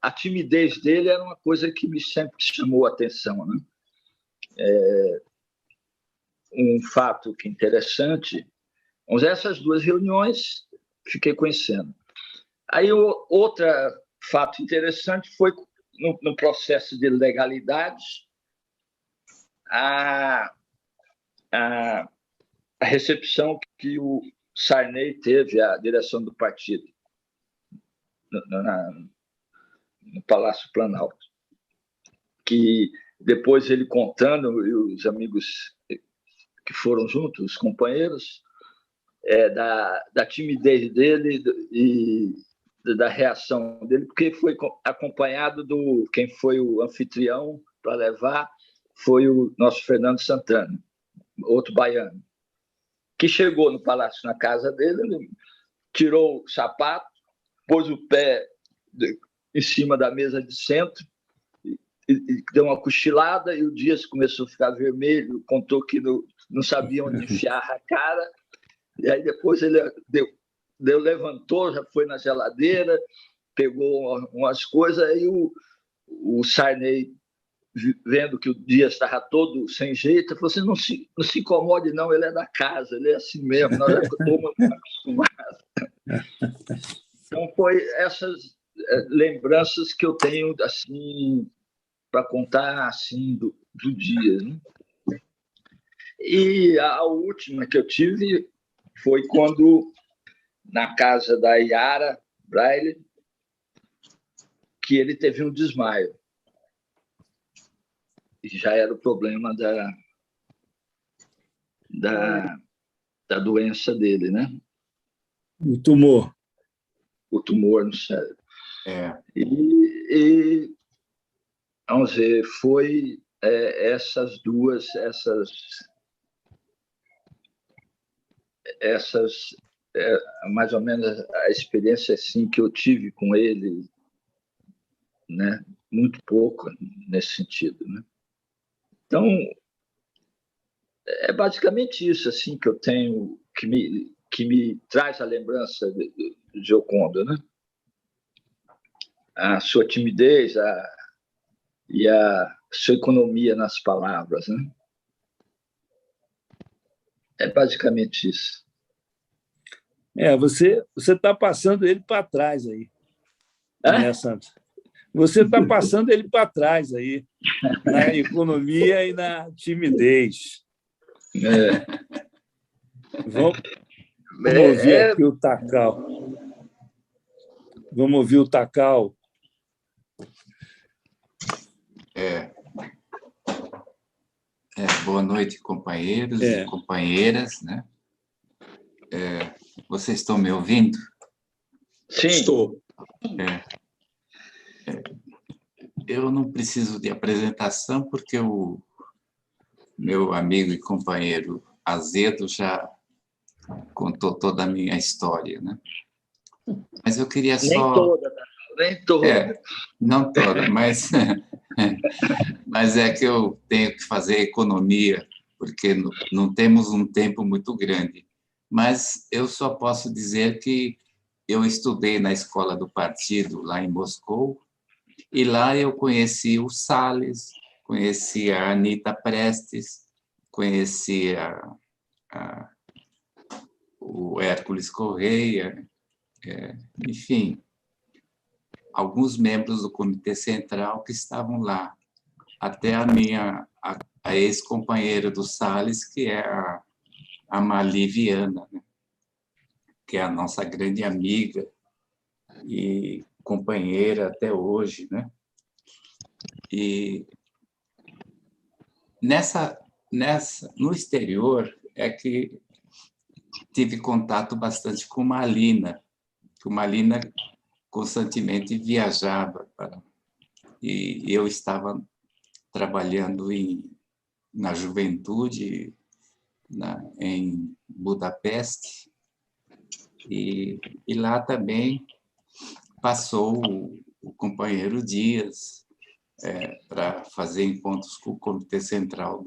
a timidez dele era uma coisa que me sempre chamou a atenção, né? Um fato que é interessante, essas 2 reuniões fiquei conhecendo. Aí, outro fato interessante foi no processo de legalidade, a recepção que o Sarney teve, a direção do partido, no Palácio Planalto, que depois ele contando, e os amigos que foram juntos, os companheiros, da timidez dele e da reação dele, porque foi acompanhado quem foi o anfitrião para levar, foi o nosso Fernando Santana, outro baiano, que chegou no palácio, na casa dele, ele tirou o sapato, pôs o pé em cima da mesa de centro e deu uma cochilada, e o Dias começou a ficar vermelho, contou que não sabia onde enfiar a cara, e aí depois ele levantou, já foi na geladeira, pegou umas coisas, aí o Sarney, vendo que o Dias estava todo sem jeito, falou assim, não se incomode não, ele é da casa, ele é assim mesmo, nós já estamos acostumados. Então, foi essas lembranças que eu tenho assim para contar assim do dia, né? E a última que eu tive foi quando, na casa da Yara Braille, que ele teve um desmaio. E já era o problema da doença dele, né? O tumor. O tumor no cérebro. É. E vamos ver, foi essas duas, mais ou menos a experiência assim que eu tive com ele, né? Muito pouco nesse sentido, né? Então, é basicamente isso assim que eu tenho, que me traz a lembrança de Gioconda, né? A sua timidez e a sua economia nas palavras, né? É basicamente isso. Você está passando ele para trás aí, né, Santos? Você está passando ele para trás aí, na economia e na timidez. Vamos ouvir aqui o Takal. Vamos ouvir o Takal. Boa noite, companheiros e companheiras, né? Vocês estão me ouvindo? Sim. Estou. Eu não preciso de apresentação, porque o meu amigo e companheiro Azedo já contou toda a minha história, né? Mas eu queria só... Nem toda. Não toda, mas é que eu tenho que fazer economia, porque não temos um tempo muito grande. Mas eu só posso dizer que eu estudei na escola do partido, lá em Moscou, e lá eu conheci o Salles, conheci a Anita Prestes, conheci o Hércules Correia, enfim, alguns membros do Comitê Central que estavam lá, até a ex-companheira do Salles, que é a Mali Viana, né? Que é a nossa grande amiga e companheira até hoje, né? E no exterior é que tive contato bastante com Malina, que o Malina constantemente viajava e eu estava trabalhando na juventude em Budapeste, e lá também passou o companheiro Dias para fazer encontros com o Comitê Central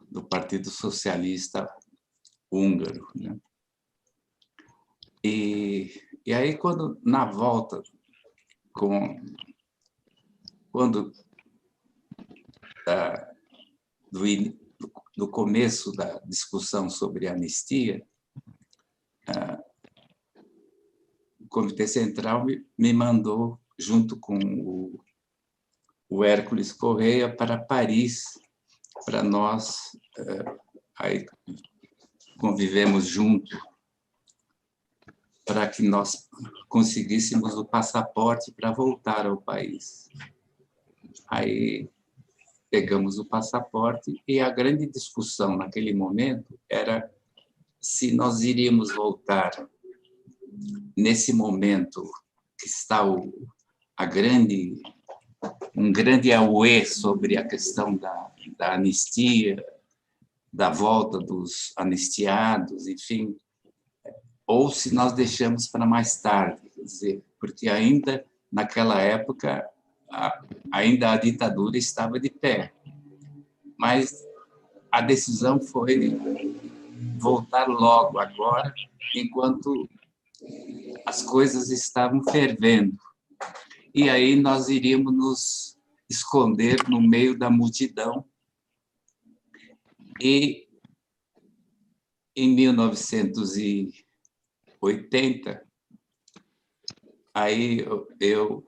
do Partido Socialista Húngaro, né? E aí, na volta, do começo da discussão sobre a anistia, o Comitê Central me mandou, junto com o Hércules Correia, para Paris, para nós aí convivemos junto, para que nós conseguíssemos o passaporte para voltar ao país. Aí pegamos o passaporte e a grande discussão naquele momento era se nós iríamos voltar nesse momento que está um grande auê sobre a questão da anistia, da volta dos anistiados, enfim, ou se nós deixamos para mais tarde, quer dizer, porque ainda naquela época ainda a ditadura estava de pé. Mas a decisão foi voltar logo agora, enquanto as coisas estavam fervendo. E aí nós iríamos nos esconder no meio da multidão. E em 1980, aí eu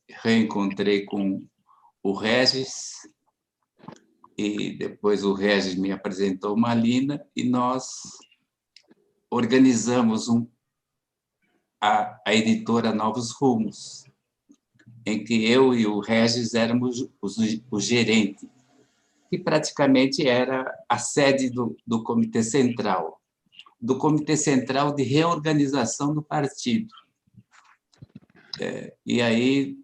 reencontrei com o Regis, e depois o Regis me apresentou Malina, e nós organizamos a editora Novos Rumos, em que eu e o Regis éramos o gerente, que praticamente era a sede do Comitê Central de Reorganização do Partido. E aí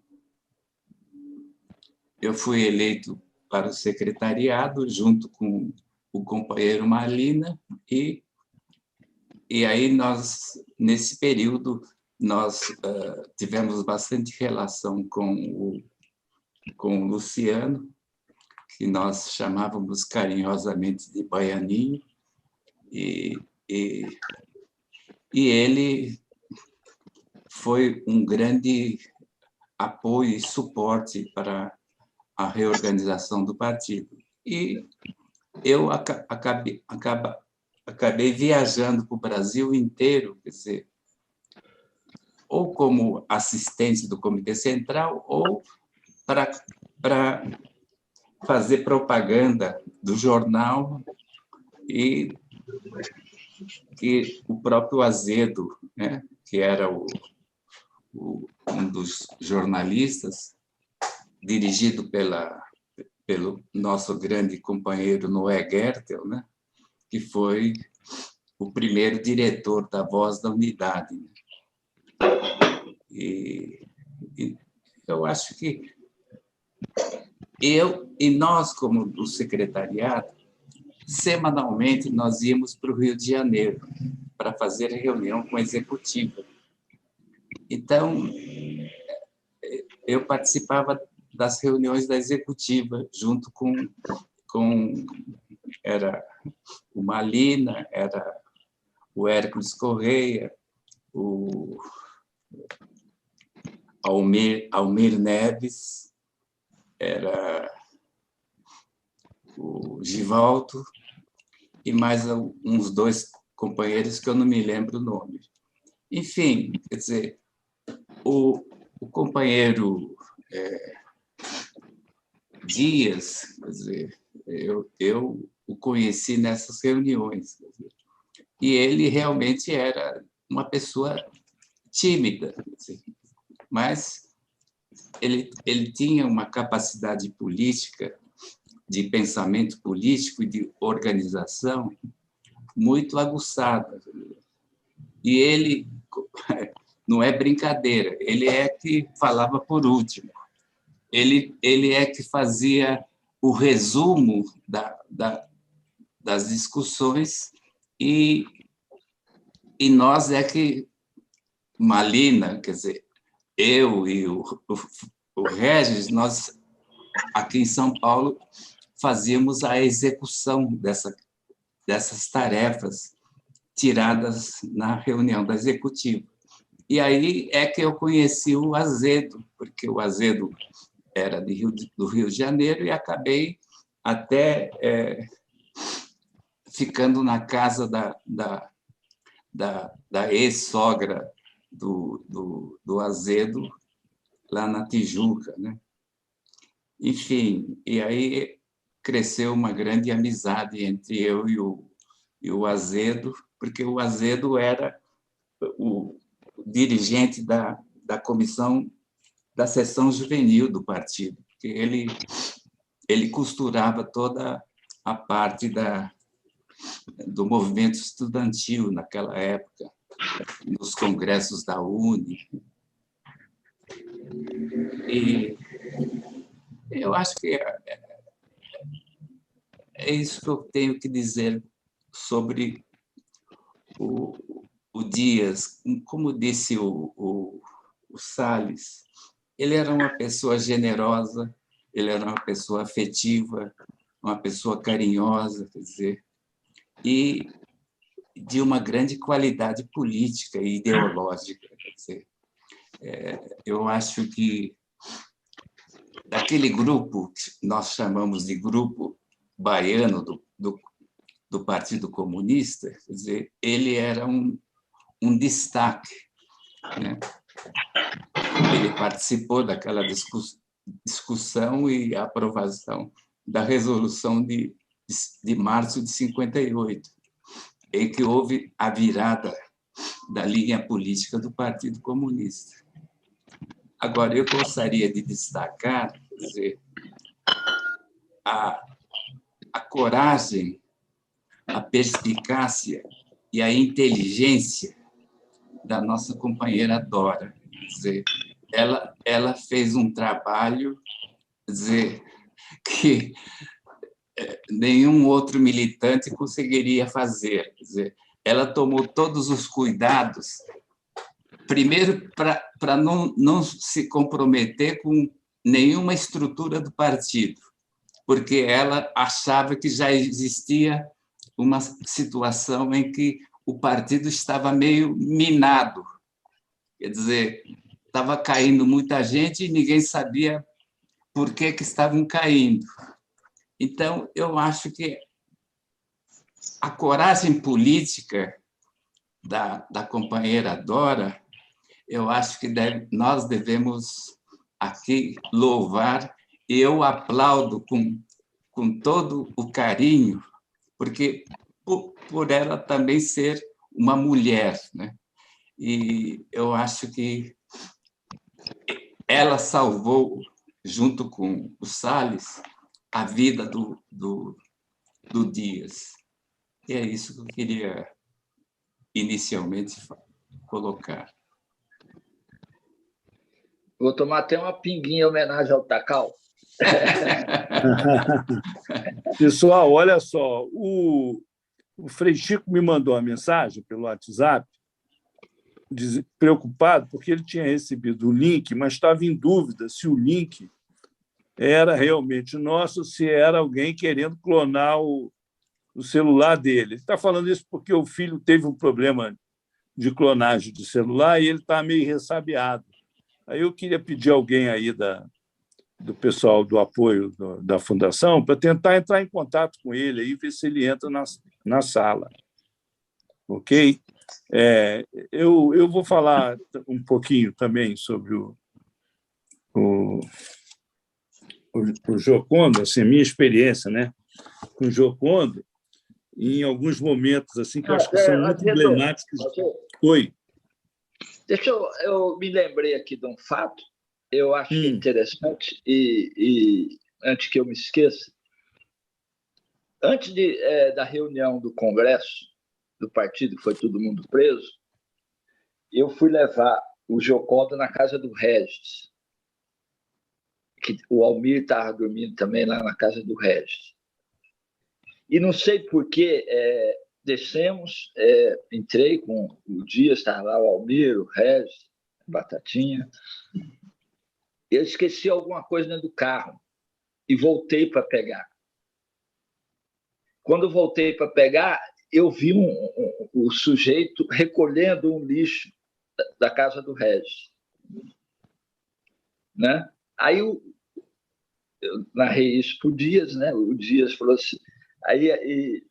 eu fui eleito para o secretariado, junto com o companheiro Malina, e aí nós, nesse período, nós tivemos bastante relação com o Luciano, que nós chamávamos carinhosamente de Baianinho, e ele foi um grande apoio e suporte para a reorganização do partido. E eu acabei viajando para o Brasil inteiro, quer dizer, ou como assistente do Comitê Central, ou para fazer propaganda do jornal, e que o próprio Azedo, né, que era um dos jornalistas, dirigido pelo nosso grande companheiro Noé Gertel, né, que foi o primeiro diretor da Voz da Unidade. E eu acho que eu e nós, como do secretariado, semanalmente nós íamos para o Rio de Janeiro para fazer reunião com a executiva. Então, eu participava das reuniões da executiva, junto com era o Malina, era o Hércules Correia, o Almir Neves, era o Givaldo, e mais uns dois companheiros que eu não me lembro o nome. Enfim, quer dizer, o companheiro Dias, quer dizer, eu o conheci nessas reuniões, quer dizer, e ele realmente era uma pessoa tímida, quer dizer, mas ele tinha uma capacidade política, de pensamento político e de organização muito aguçada. E ele, não é brincadeira, ele é que falava por último. Ele é que fazia o resumo das discussões, e nós é que, Malina, quer dizer, eu e o Regis, nós, aqui em São Paulo, fazíamos a execução dessas tarefas tiradas na reunião da executiva. E aí é que eu conheci o Azedo, porque o Azedo era do Rio de Janeiro, e acabei até ficando na casa da ex-sogra do Azedo, lá na Tijuca, né? Enfim, e aí cresceu uma grande amizade entre eu e o Azedo, porque o Azedo era o dirigente da comissão da seção juvenil do partido, porque ele costurava toda a parte do movimento estudantil naquela época, nos congressos da UNE. E eu acho que é isso que eu tenho que dizer sobre o Dias, como disse o Salles, ele era uma pessoa generosa, ele era uma pessoa afetiva, uma pessoa carinhosa, quer dizer, e de uma grande qualidade política e ideológica. Quer dizer, eu acho que daquele grupo que nós chamamos de grupo baiano do Partido Comunista, quer dizer, ele era um destaque, né? Ele participou daquela discussão e aprovação da Resolução de março de 58, em que houve a virada da linha política do Partido Comunista. Agora, eu gostaria de destacar, quer dizer, a coragem, a perspicácia e a inteligência da nossa companheira Dora. Quer dizer, ela fez um trabalho, quer dizer, que nenhum outro militante conseguiria fazer. Quer dizer, ela tomou todos os cuidados, primeiro, para não se comprometer com nenhuma estrutura do partido, porque ela achava que já existia uma situação em que o partido estava meio minado. Quer dizer, estava caindo muita gente e ninguém sabia por que estavam caindo. Então, eu acho que a coragem política da companheira Dora, eu acho que nós devemos aqui louvar, e eu aplaudo com todo o carinho, porque por ela também ser uma mulher, né? E eu acho que ela salvou, junto com o Salles, a vida do Dias. E é isso que eu queria inicialmente colocar. Vou tomar até uma pinguinha em homenagem ao Takal. Pessoal, olha só, o Frei Chico me mandou uma mensagem pelo WhatsApp, preocupado, porque ele tinha recebido o link, mas estava em dúvida se o link era realmente nosso, se era alguém querendo clonar o celular dele. Ele está falando isso porque o filho teve um problema de clonagem de celular e ele está meio ressabiado. Aí eu queria pedir alguém aí do pessoal do apoio da Fundação para tentar entrar em contato com ele e ver se ele entra na sala. Ok? Eu vou falar um pouquinho também sobre o Giocondo, assim, minha experiência, né, com o Giocondo, em alguns momentos assim, que eu acho que são muito emblemáticos. Oi. Eu me lembrei aqui de um fato, eu acho interessante, e antes que eu me esqueça, antes da reunião do Congresso do partido, que foi todo mundo preso, eu fui levar o Giocondo na casa do Regis, que o Almir estava dormindo também lá na casa do Regis. E não sei por que descemos, entrei com o Dias, estava lá o Almir, o Regis, a Batatinha. Eu esqueci alguma coisa dentro do carro e voltei para pegar. Quando voltei para pegar, eu vi o sujeito recolhendo um lixo da casa do Regis. Né? Aí eu narrei isso para o Dias, né? O Dias falou assim... Aí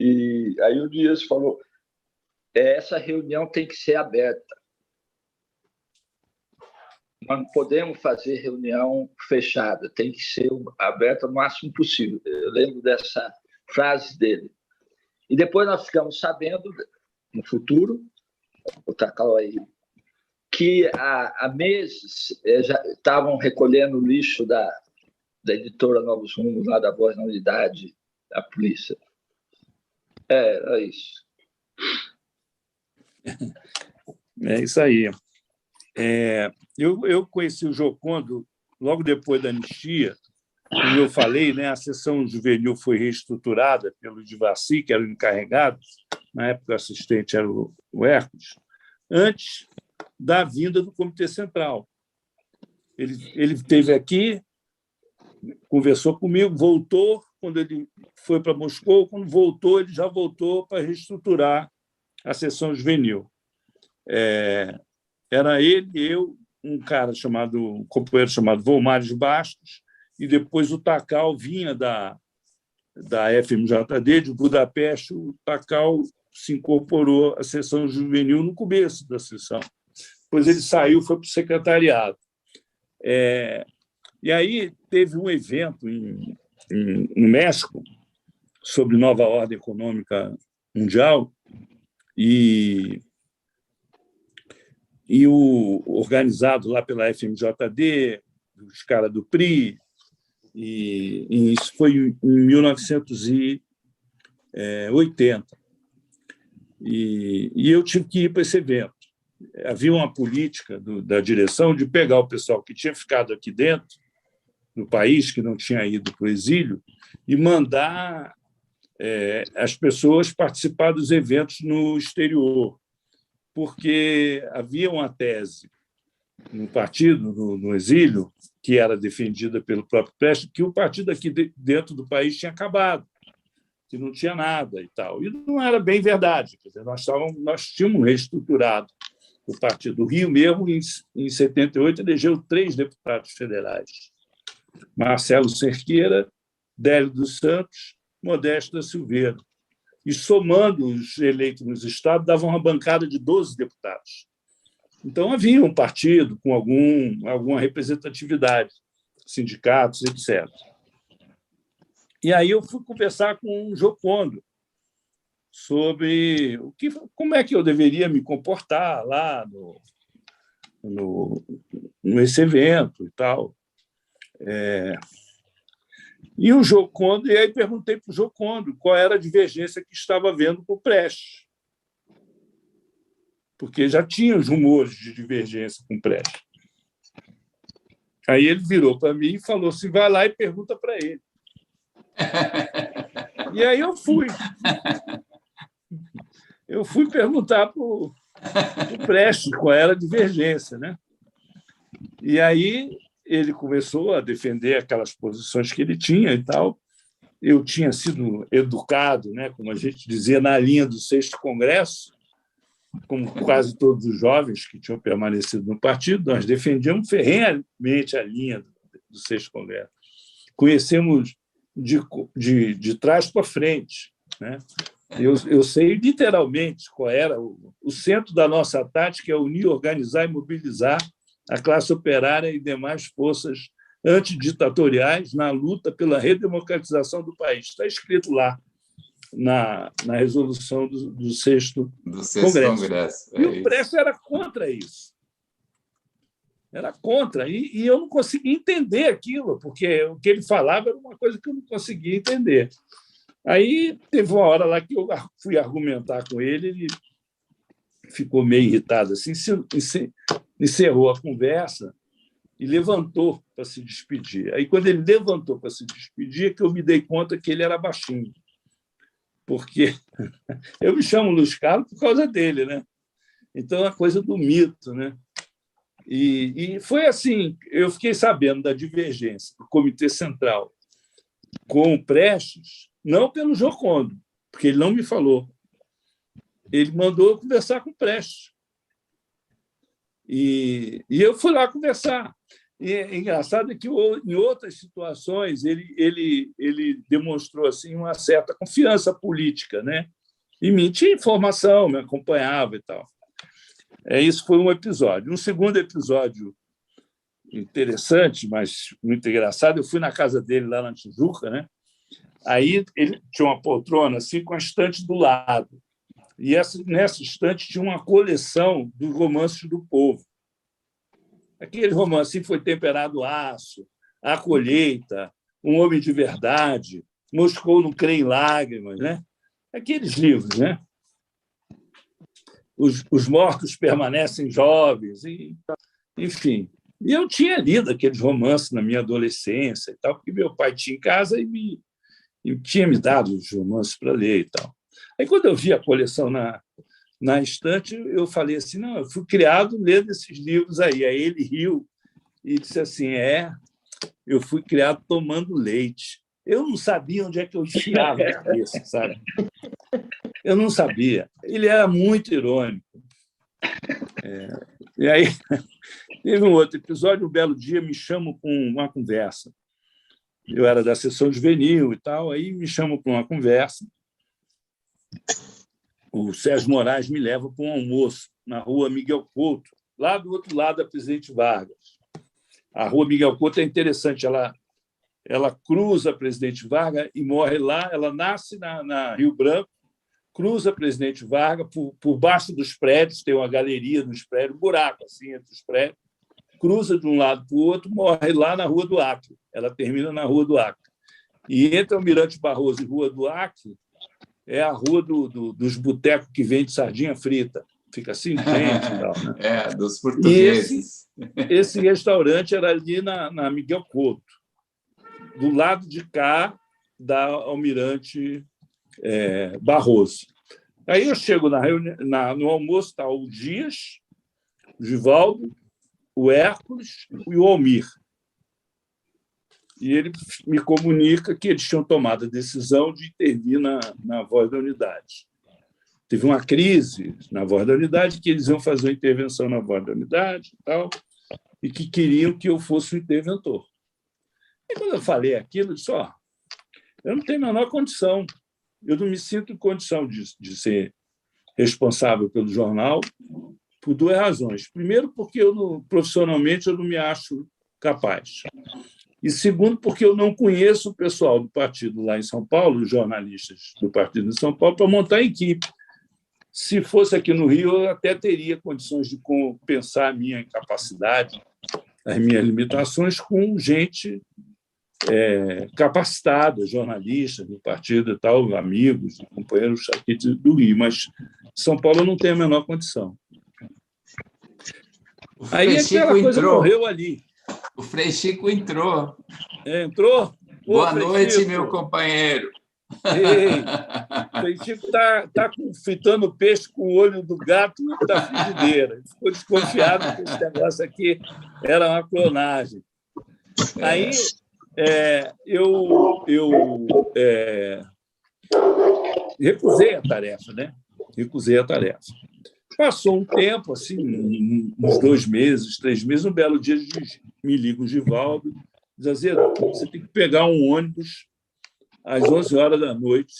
o Dias falou, essa reunião tem que ser aberta. Nós não podemos fazer reunião fechada, tem que ser aberta o máximo possível. Eu lembro dessa frase dele. E depois nós ficamos sabendo, no futuro, o Takal aí, que há meses já estavam recolhendo o lixo da editora Novos Rumos, lá da Voz na Unidade, da polícia. É isso. É isso aí. Eu conheci o Giocondo logo depois da anistia. Como eu falei, né, a seção juvenil foi reestruturada pelo Divaci, que era o encarregado, na época o assistente era o Hércules, antes da vinda do Comitê Central. Ele esteve aqui, conversou comigo, voltou. Quando ele foi para Moscou, quando voltou, ele já voltou para reestruturar a seção juvenil. Era ele, eu, um companheiro chamado Volmares Bastos, e depois o Takal vinha da FMJD de Budapeste. O Takal se incorporou à seção juvenil no começo da seção. Depois ele saiu, foi para o secretariado. E aí teve um evento no México sobre nova ordem econômica mundial e o organizado lá pela FMJD, os caras do PRI, e isso foi em 1980. E eu tive que ir para esse evento. Havia uma política da direção de pegar o pessoal que tinha ficado aqui dentro do país, que não tinha ido para o exílio, e mandar as pessoas participar dos eventos no exterior, porque havia uma tese no partido, no exílio, que era defendida pelo próprio Prestes, que o partido aqui dentro do país tinha acabado, que não tinha nada e tal. E não era bem verdade. Quer dizer, nós tínhamos reestruturado o partido. Do Rio mesmo, em 78, elegeu 3 deputados federais: Marcelo Cerqueira, Délio dos Santos, Modesto da Silveira. E, somando os eleitos nos estados, davam uma bancada de 12 deputados. Então, havia um partido com alguma representatividade, sindicatos, etc. E aí eu fui conversar com o Giocondo sobre como é que eu deveria me comportar lá nesse evento e tal. E o Giocondo, e aí perguntei para o Giocondo qual era a divergência que estava havendo com o Prestes, porque já tinha os rumores de divergência com o Prestes. Aí ele virou para mim e falou assim: vai lá e pergunta para ele. E aí eu fui. Eu fui perguntar para o Prestes qual era a divergência, né? E aí ele começou a defender aquelas posições que ele tinha e tal. Eu tinha sido educado, né, como a gente dizia, na linha do 6º Congresso, como quase todos os jovens que tinham permanecido no partido. Nós defendíamos ferrenhamente a linha do 6º Congresso. Conhecemos de trás para frente, né? Eu sei literalmente qual era o centro da nossa tática: é unir, organizar e mobilizar a classe operária e demais forças antiditatoriais na luta pela redemocratização do país. Está escrito lá na resolução do 6º Congresso. E o Prestes era contra isso. Era contra. E eu não conseguia entender aquilo, porque o que ele falava era uma coisa que eu não conseguia entender. Aí teve uma hora lá que eu fui argumentar com ele, ele ficou meio irritado, assim, encerrou a conversa e levantou para se despedir. Aí, quando ele levantou para se despedir, que eu me dei conta que ele era baixinho, porque eu me chamo Luiz Carlos por causa dele, né? Então, é uma coisa do mito, né? E foi assim, eu fiquei sabendo da divergência do Comitê Central com o Prestes, não pelo Giocondo, porque ele não me falou. Ele mandou eu conversar com o Prestes. E eu fui lá conversar. E é engraçado que, em outras situações, ele demonstrou assim, uma certa confiança política, né? E me tinha informação, me acompanhava e tal. Isso foi um episódio. Um segundo episódio interessante, mas muito engraçado, eu fui na casa dele, lá na Tijuca, né? Aí ele tinha uma poltrona assim, com a estante do lado. E nessa estante tinha uma coleção dos romances do povo. Aquele romance Foi Temperado Aço, A Colheita, Um Homem de Verdade, Moscou não crê em lágrimas, né? Aqueles livros, né? Os mortos permanecem jovens, enfim. E eu tinha lido aqueles romances na minha adolescência e tal, porque meu pai tinha em casa e tinha me dado os romances para ler e tal. Aí, quando eu vi a coleção na estante, eu falei assim, não, eu fui criado lendo esses livros aí. Aí ele riu e disse assim, eu fui criado tomando leite. Eu não sabia onde é que eu enfiava a cabeça, sabe? Eu não sabia. Ele era muito irônico. E aí, teve um outro episódio, um belo dia, me chamam para uma conversa. Eu era da sessão juvenil e tal, aí me chamam para uma conversa. O Sérgio Moraes me leva para um almoço na rua Miguel Couto, lá do outro lado da Presidente Vargas. A rua Miguel Couto é interessante, ela cruza a Presidente Vargas e morre lá, ela nasce na Rio Branco, cruza a Presidente Vargas, por baixo dos prédios, tem uma galeria dos prédios, um buraco assim entre os prédios, cruza de um lado para o outro, morre lá na Rua do Acre. Ela termina na Rua do Acre. E entre Almirante Barroso e Rua do Acre é a rua dos botecos que vende sardinha frita. Fica assim, gente. Tal, né? Dos portugueses. E esse restaurante era ali na Miguel Couto, do lado de cá da Almirante Barroso. Aí eu chego no almoço, está o Dias, o Givaldo, o Hércules e o Almir. E ele me comunica que eles tinham tomado a decisão de intervir na Voz da Unidade. Teve uma crise na Voz da Unidade, que eles iam fazer uma intervenção na Voz da Unidade e que queriam que eu fosse o interventor. E quando eu falei aquilo, eu disse, eu não tenho a menor condição, eu não me sinto em condição de ser responsável pelo jornal por duas razões. Primeiro, porque profissionalmente eu não me acho capaz. E segundo, porque eu não conheço o pessoal do partido lá em São Paulo, os jornalistas do partido em São Paulo, para montar a equipe. Se fosse aqui no Rio, eu até teria condições de compensar a minha incapacidade, as minhas limitações, com gente capacitada, jornalistas do partido e tal, amigos, companheiros aqui do Rio. Mas São Paulo não tem a menor condição. Aí aquela coisa morreu ali. O Frei Chico entrou. Entrou? Boa noite, meu companheiro. Ei, o Frei Chico está fritando peixe com o olho do gato da frigideira. Ficou desconfiado que esse negócio aqui era uma clonagem. Aí eu recusei a tarefa, né? Recusei a tarefa. Passou um tempo, assim, uns 2 meses, 3 meses, um belo dia me liga o Givaldo, diz assim, você tem que pegar um ônibus às 11 horas da noite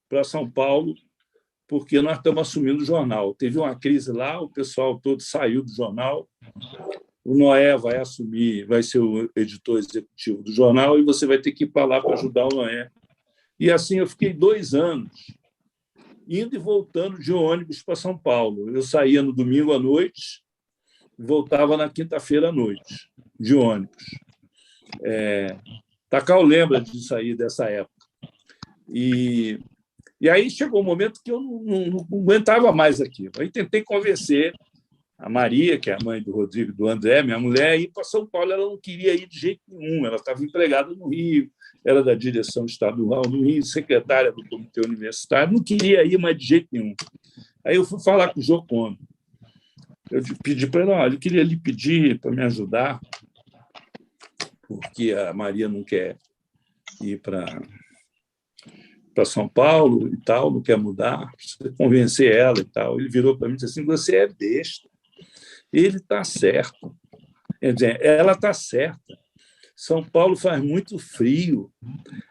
para São Paulo, porque nós estamos assumindo o jornal. Teve uma crise lá, o pessoal todo saiu do jornal, o Noé vai assumir, vai ser o editor executivo do jornal e você vai ter que ir para lá para ajudar o Noé. E assim eu fiquei 2 anos indo e voltando de ônibus para São Paulo. Eu saía no domingo à noite, voltava na quinta-feira à noite, de ônibus. Takao lembra disso aí, dessa época. E aí chegou um momento que eu não aguentava mais aquilo. Aí tentei convencer a Maria, que é a mãe do Rodrigo e do André, minha mulher, a ir para São Paulo. Ela não queria ir de jeito nenhum, ela estava empregada no Rio, era da direção estadual no Rio, secretária do comitê universitário, não queria ir mais de jeito nenhum. Aí eu fui falar com o Joconde. Eu pedi para ela, olha, eu queria lhe pedir para me ajudar, porque a Maria não quer ir para São Paulo e tal, não quer mudar, precisa convencer ela e tal. Ele virou para mim e disse assim, você é besta. Ele está certo. Quer dizer, ela está certa. São Paulo faz muito frio.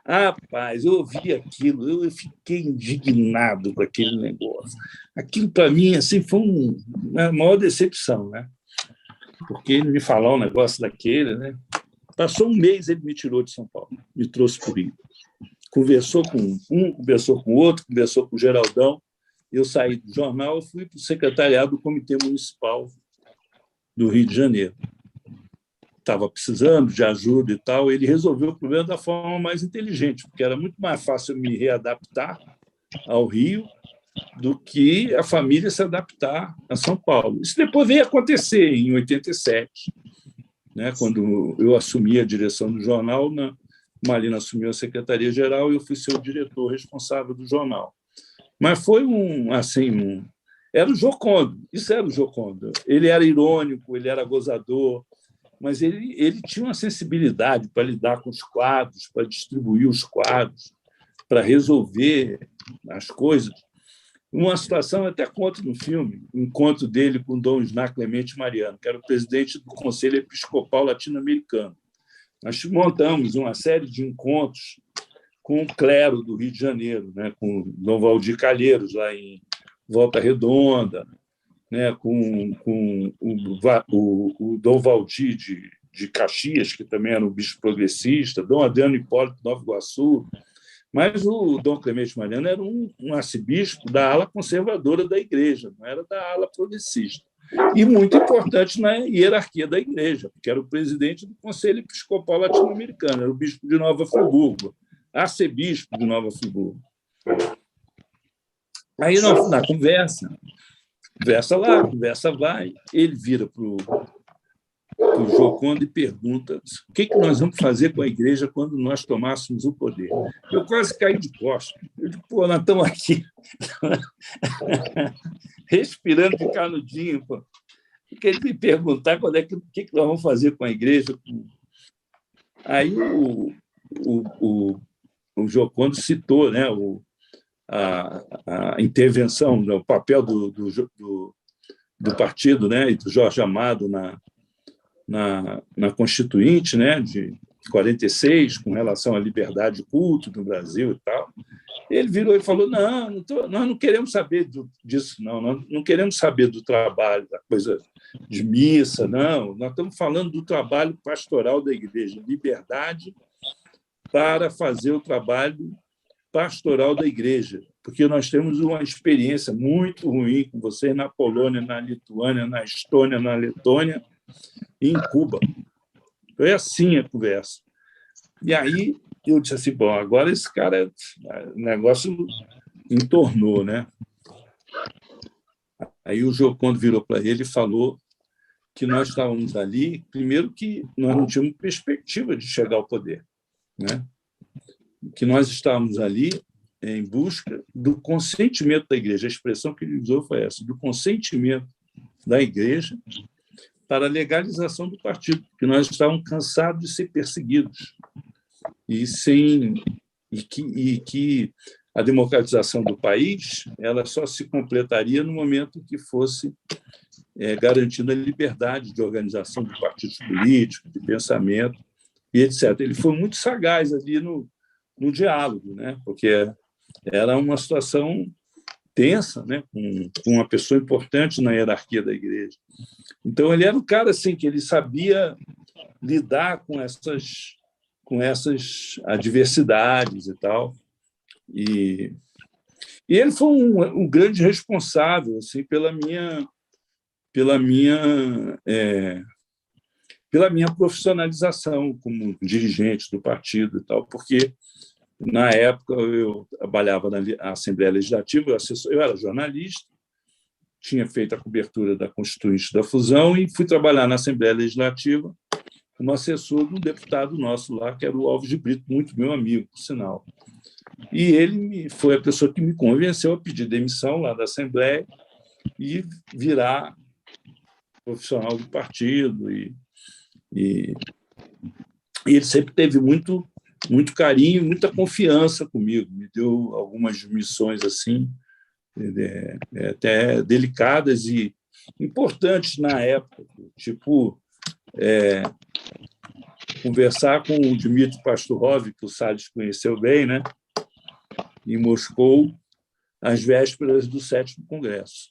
Rapaz, eu ouvi aquilo, eu fiquei indignado com aquele negócio. Aquilo, para mim, assim, foi uma maior decepção, né? Porque ele me falou um negócio daquele, né? Passou um mês, ele me tirou de São Paulo, me trouxe para o Rio. Conversou com um, conversou com o outro, conversou com o Geraldão. Eu saí do jornal e fui para o secretariado do Comitê Municipal do Rio de Janeiro. Estava precisando de ajuda e tal. Ele resolveu o problema da forma mais inteligente, porque era muito mais fácil me readaptar ao Rio do que a família se adaptar a São Paulo. Isso depois veio acontecer em 87, né, quando eu assumi a direção do jornal, Marina assumiu a secretaria-geral e eu fui ser o diretor responsável do jornal. Mas foi era o Jocondo, isso era o Jocondo. Ele era irônico, ele era gozador, mas ele tinha uma sensibilidade para lidar com os quadros, para distribuir os quadros, para resolver as coisas. Uma situação, até conto no filme, o encontro dele com Dom Isná Clemente Mariano, que era o presidente do Conselho Episcopal Latino-Americano. Nós montamos uma série de encontros com o clero do Rio de Janeiro, né, com Dom Valdir Calheiros, lá em Volta Redonda, né, com o Dom Valdir de Caxias, que também era um bispo progressista, Dom Adriano Hipólito de Nova Iguaçu. Mas o Dom Clemente Mariano era um arcebispo da ala conservadora da Igreja, não era da ala progressista. E muito importante na hierarquia da Igreja, porque era o presidente do Conselho Episcopal Latino-Americano, era o bispo de Nova Friburgo, arcebispo de Nova Friburgo. Aí, na conversa lá, conversa vai, ele vira para o Jocondo e pergunta o que nós vamos fazer com a Igreja quando nós tomássemos o poder. Eu quase caí de costas. Eu digo, pô, nós estamos aqui respirando de canudinho. Pô. Porque ele me perguntar o que nós vamos fazer com a Igreja. Aí o Jocondo citou, né, a intervenção, o papel do partido, né, e do Jorge Amado na Constituinte, né, de 46, com relação à liberdade de culto no Brasil e tal. Ele virou e falou, nós não queremos saber disso, nós não queremos saber do trabalho, da coisa de missa, não. Nós estamos falando do trabalho pastoral da Igreja, liberdade para fazer o trabalho pastoral da Igreja, porque nós temos uma experiência muito ruim com vocês na Polônia, na Lituânia, na Estônia, na Letônia, em Cuba. Foi assim a conversa. E aí eu disse assim, bom, agora esse cara, o negócio entornou, né? Aí o Jocondo virou para ele e falou que nós estávamos ali, primeiro que nós não tínhamos perspectiva de chegar ao poder, né? Que nós estávamos ali em busca do consentimento da Igreja. A expressão que ele usou foi essa, do consentimento da Igreja para a legalização do partido, porque nós estávamos cansados de ser perseguidos e que a democratização do país ela só se completaria no momento que fosse garantida a liberdade de organização de partidos políticos, de pensamento e etc. Ele foi muito sagaz ali no diálogo, né? Porque era uma situação tensa, né? Com uma pessoa importante na hierarquia da Igreja. Então, ele era um cara assim, que ele sabia lidar com essas adversidades e tal. E ele foi um grande responsável assim, pela minha profissionalização como dirigente do partido e tal, porque na época eu trabalhava na Assembleia Legislativa, eu era jornalista, tinha feito a cobertura da Constituinte da Fusão e fui trabalhar na Assembleia Legislativa como assessor de um deputado nosso lá, que era o Alves de Brito, muito meu amigo, por sinal. E ele foi a pessoa que me convenceu a pedir demissão lá da Assembleia e virar profissional do partido. E ele sempre teve muito carinho, muita confiança comigo, me deu algumas missões assim, até delicadas e importantes na época, tipo conversar com o Dmitry Pasturov, que o Salles conheceu bem, né, em Moscou, às vésperas do 7º Congresso.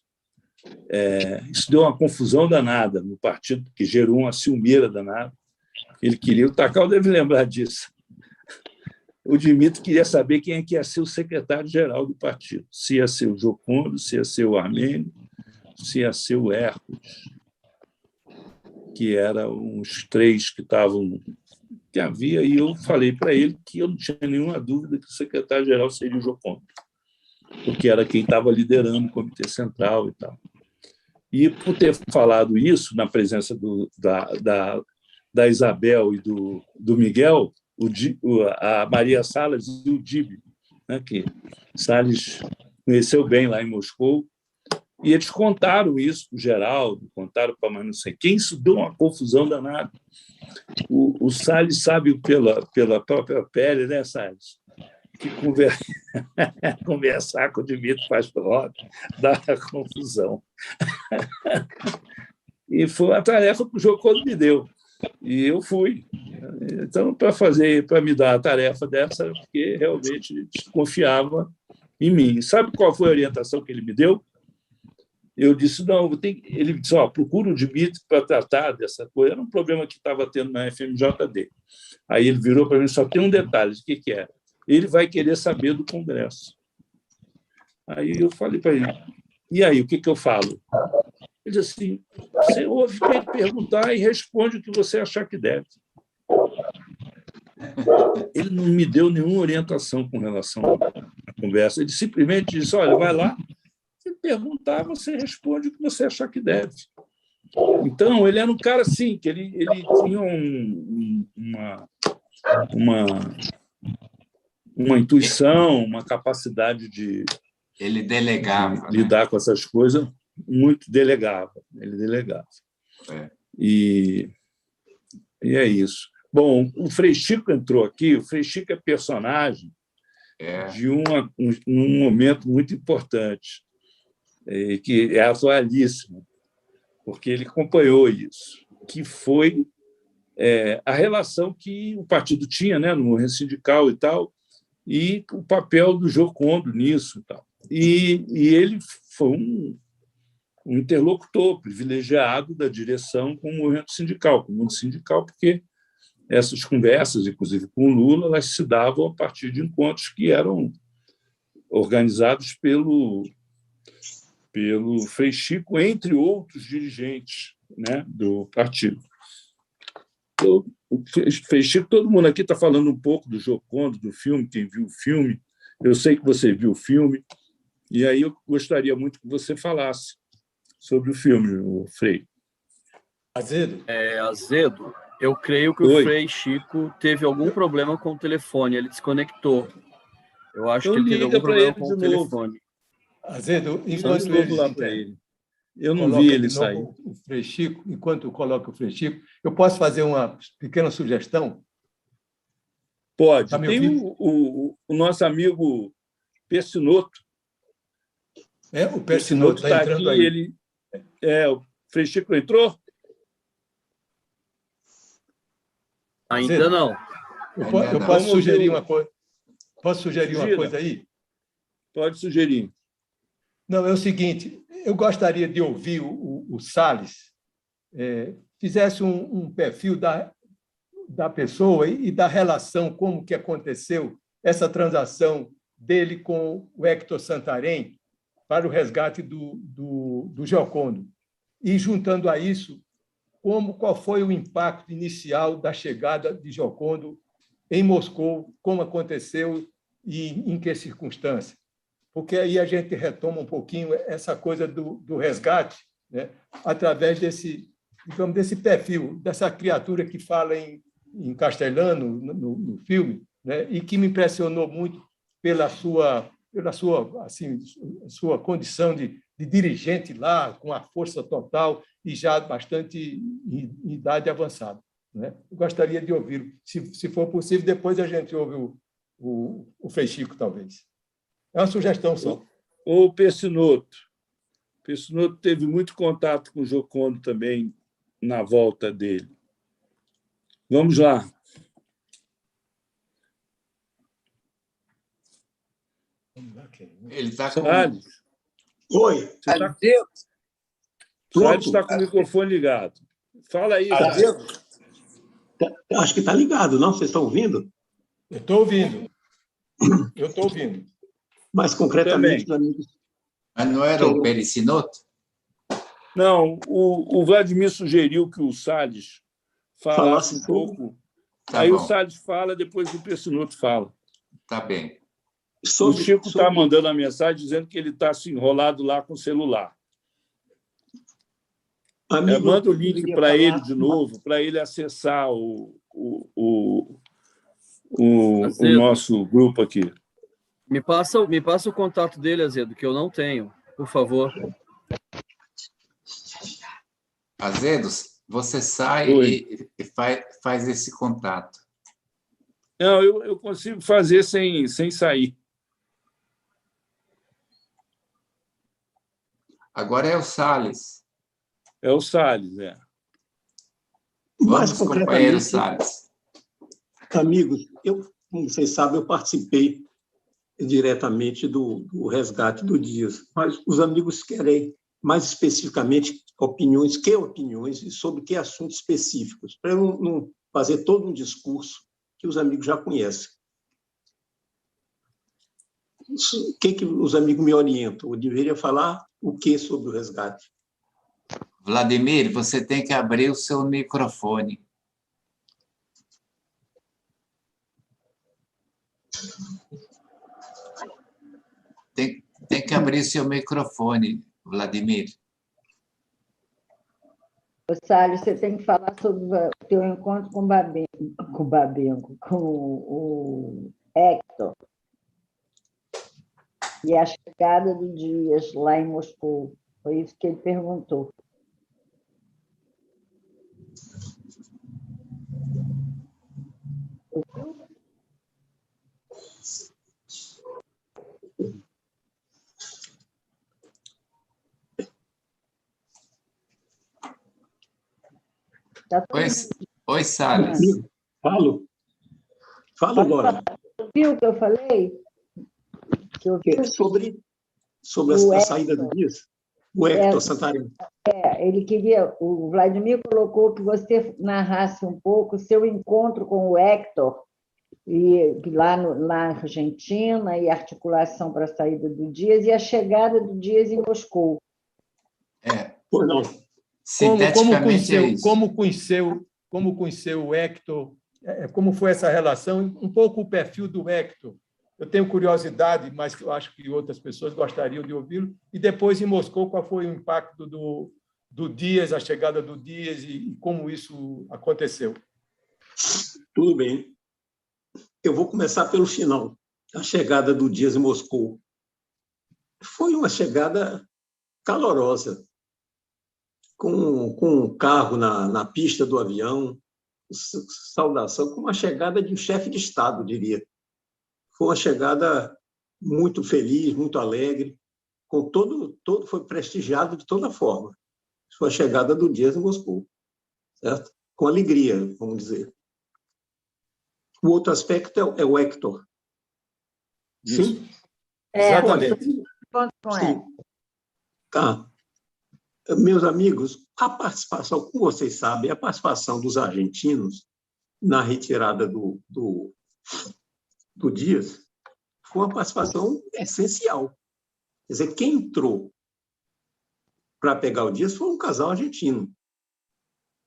Isso deu uma confusão danada no partido, que gerou uma ciumeira danada. Ele queria, o Takal deve lembrar disso. O Dmitry queria saber quem é que ia ser o secretário-geral do partido. Se ia ser o Jocondo, se ia ser o Armênio, se ia ser o Hércules, que eram os três que havia, e eu falei para ele que eu não tinha nenhuma dúvida que o secretário-geral seria o Jocondo, porque era quem estava liderando o Comitê Central e tal. E por ter falado isso, na presença da Isabel e do Miguel, a Maria Salas e o Dibe, né, que Salles conheceu bem lá em Moscou, e eles contaram isso para o Geraldo, contaram para mais não sei quem, isso deu uma confusão danada. O Salles sabe pela própria pele, né, Salles? Que conversar com o Dmitry Pastore dá confusão. E foi a tarefa que o Jocôndo me deu. E eu fui. Então, para me dar a tarefa dessa, porque realmente confiava em mim. Sabe qual foi a orientação que ele me deu? Eu disse, não, ele disse, procura o Dmitry para tratar dessa coisa. Era um problema que estava tendo na FMJD. Aí ele virou para mim, só tem um detalhe, o que é? Ele vai querer saber do Congresso. Aí eu falei para ele, e aí, o que eu falo? Ele disse assim, você ouve para ele perguntar e responde o que você achar que deve. Ele não me deu nenhuma orientação com relação à conversa. Ele simplesmente disse, olha, vai lá, se perguntar, você responde o que você achar que deve. Então, ele era um cara, assim, que ele tinha uma intuição, uma capacidade de Ele delegava, lidar com essas coisas, muito delegava. Ele delegava. E é isso. Bom, o Frei Chico entrou aqui. O Frei Chico é personagem de um momento muito importante, que é atualíssimo, porque ele acompanhou isso, que foi a relação que o partido tinha, né, no movimento sindical e tal, e o papel do Jocôndo nisso. Tal. E ele foi um interlocutor privilegiado da direção com o movimento sindical, com o mundo sindical, porque essas conversas, inclusive com o Lula, elas se davam a partir de encontros que eram organizados pelo Frei Chico, entre outros dirigentes, né, do partido. O Frei Chico, todo mundo aqui está falando um pouco do Jocôndo, do filme, quem viu o filme. Eu sei que você viu o filme, e aí eu gostaria muito que você falasse sobre o filme, o Frei. Azedo? Azedo, eu creio que o Frei Chico teve algum problema com o telefone, ele desconectou. Eu acho que ele teve algum problema com o telefone. Azedo, enquanto eu não vi ele sair. O Frei Chico, enquanto coloca o Frei Chico, eu posso fazer uma pequena sugestão? Pode. Tem o nosso amigo Persinoto. O Persinoto está entrando aqui, aí. O Frei Chico entrou? Ainda não. Eu posso sugerir uma coisa? Posso sugerir uma coisa aí? Pode sugerir. Não, é o seguinte, eu gostaria de ouvir o Salles fizesse um perfil da pessoa e da relação, como que aconteceu essa transação dele com o Hector Santarém para o resgate do Giocondo. E, juntando a isso, qual foi o impacto inicial da chegada de Giocondo em Moscou, como aconteceu e em que circunstância. Porque aí a gente retoma um pouquinho essa coisa do resgate, né, através desse perfil, dessa criatura que fala em castelhano no filme, né, e que me impressionou muito pela sua condição de dirigente lá, com a força total e já bastante em idade avançada. Né? Eu gostaria de ouvi-lo. Se for possível, depois a gente ouve o Frei Chico, talvez. É uma sugestão só. O Persinoto. O Persinoto teve muito contato com o Giocondo também na volta dele. Vamos lá. Ele está com... Oi. Salles está com o microfone ligado. Fala aí, Salles. Acho que está ligado, não? Vocês estão ouvindo? Eu estou ouvindo. Mais concretamente... Mas não era o Persinoto? Não, o Vladimir sugeriu que o Salles falasse um pouco. Tá aí bom. O Salles fala, depois o Persinoto fala. Tá bem. O Chico está mandando a mensagem dizendo que ele está assim, enrolado lá com o celular. Manda o link para ele de novo, para ele acessar o nosso grupo aqui. Me passa o contato dele, Azedo, que eu não tenho, por favor. Azedos, você sai e faz esse contato. Não, eu consigo fazer sem sair. Agora é o Salles. É o Salles, é. Mais Vamos, companheiro concretamente, Salles. amigos, como vocês sabem, eu participei diretamente do resgate do Dias, mas os amigos querem, mais especificamente, opiniões e sobre que assuntos específicos, para eu não fazer todo um discurso que os amigos já conhecem. O que os amigos me orientam? Eu deveria falar o que sobre o resgate? Vladimir, você tem que abrir o seu microfone. Tem que abrir seu microfone, Vladimir. Salles, você tem que falar sobre o teu encontro com o Hector e a chegada do Dias lá em Moscou. Foi isso que ele perguntou. Oi, Salles. Falo, Dora. Viu o que eu falei? Sobre a saída do Dias? O Hector Santarém. Ele queria, o Vladimir colocou que você narrasse um pouco o seu encontro com o Hector, lá na Argentina, e a articulação para a saída do Dias, e a chegada do Dias em Moscou. Pois não. Sinteticamente é isso. Como conheceu o Hector, como foi essa relação, um pouco o perfil do Hector. Eu tenho curiosidade, mas eu acho que outras pessoas gostariam de ouvi-lo. E depois, em Moscou, qual foi o impacto do Dias, a chegada do Dias e como isso aconteceu? Tudo bem. Eu vou começar pelo final. A chegada do Dias em Moscou. Foi uma chegada calorosa, com um carro na pista do avião, saudação, com uma chegada de um chefe de Estado, diria. Foi uma chegada muito feliz, muito alegre, foi prestigiado de toda forma. Foi a chegada do Dias em Moscou, certo? Com alegria, vamos dizer. O outro aspecto é o Hector. Sim? Exatamente. Sim. Tá. Meus amigos, a participação, como vocês sabem, a participação dos argentinos na retirada do Dias foi uma participação essencial. Quer dizer, quem entrou para pegar o Dias foi um casal argentino.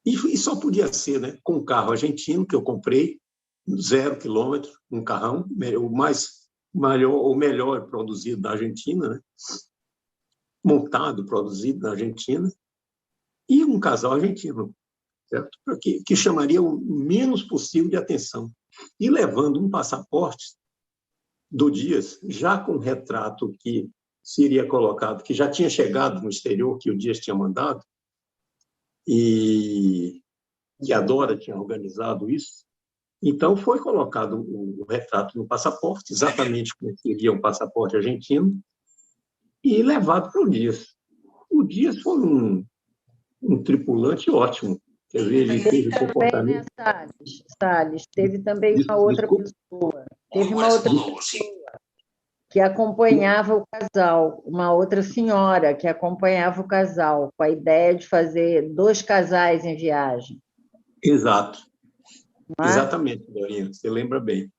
E só podia ser, né, com um carro argentino que eu comprei, 0 quilômetro, um carrão, o melhor produzido da Argentina, né? Montado, produzido na Argentina, e um casal argentino, certo? Que chamaria o menos possível de atenção. E levando um passaporte do Dias, já com um retrato que seria colocado, que já tinha chegado no exterior, que o Dias tinha mandado, e a Dora tinha organizado isso. Então, foi colocado o retrato no passaporte, exatamente como seria um passaporte argentino, e levado para o Dias. O Dias foi um tripulante ótimo. Quer dizer, ele teve comportamento... Salles, teve também uma outra pessoa. Teve uma outra pessoa que acompanhava o casal, uma outra senhora que acompanhava o casal, com a ideia de fazer 2 casais em viagem. Exato. Exatamente, Dorinha, você lembra bem.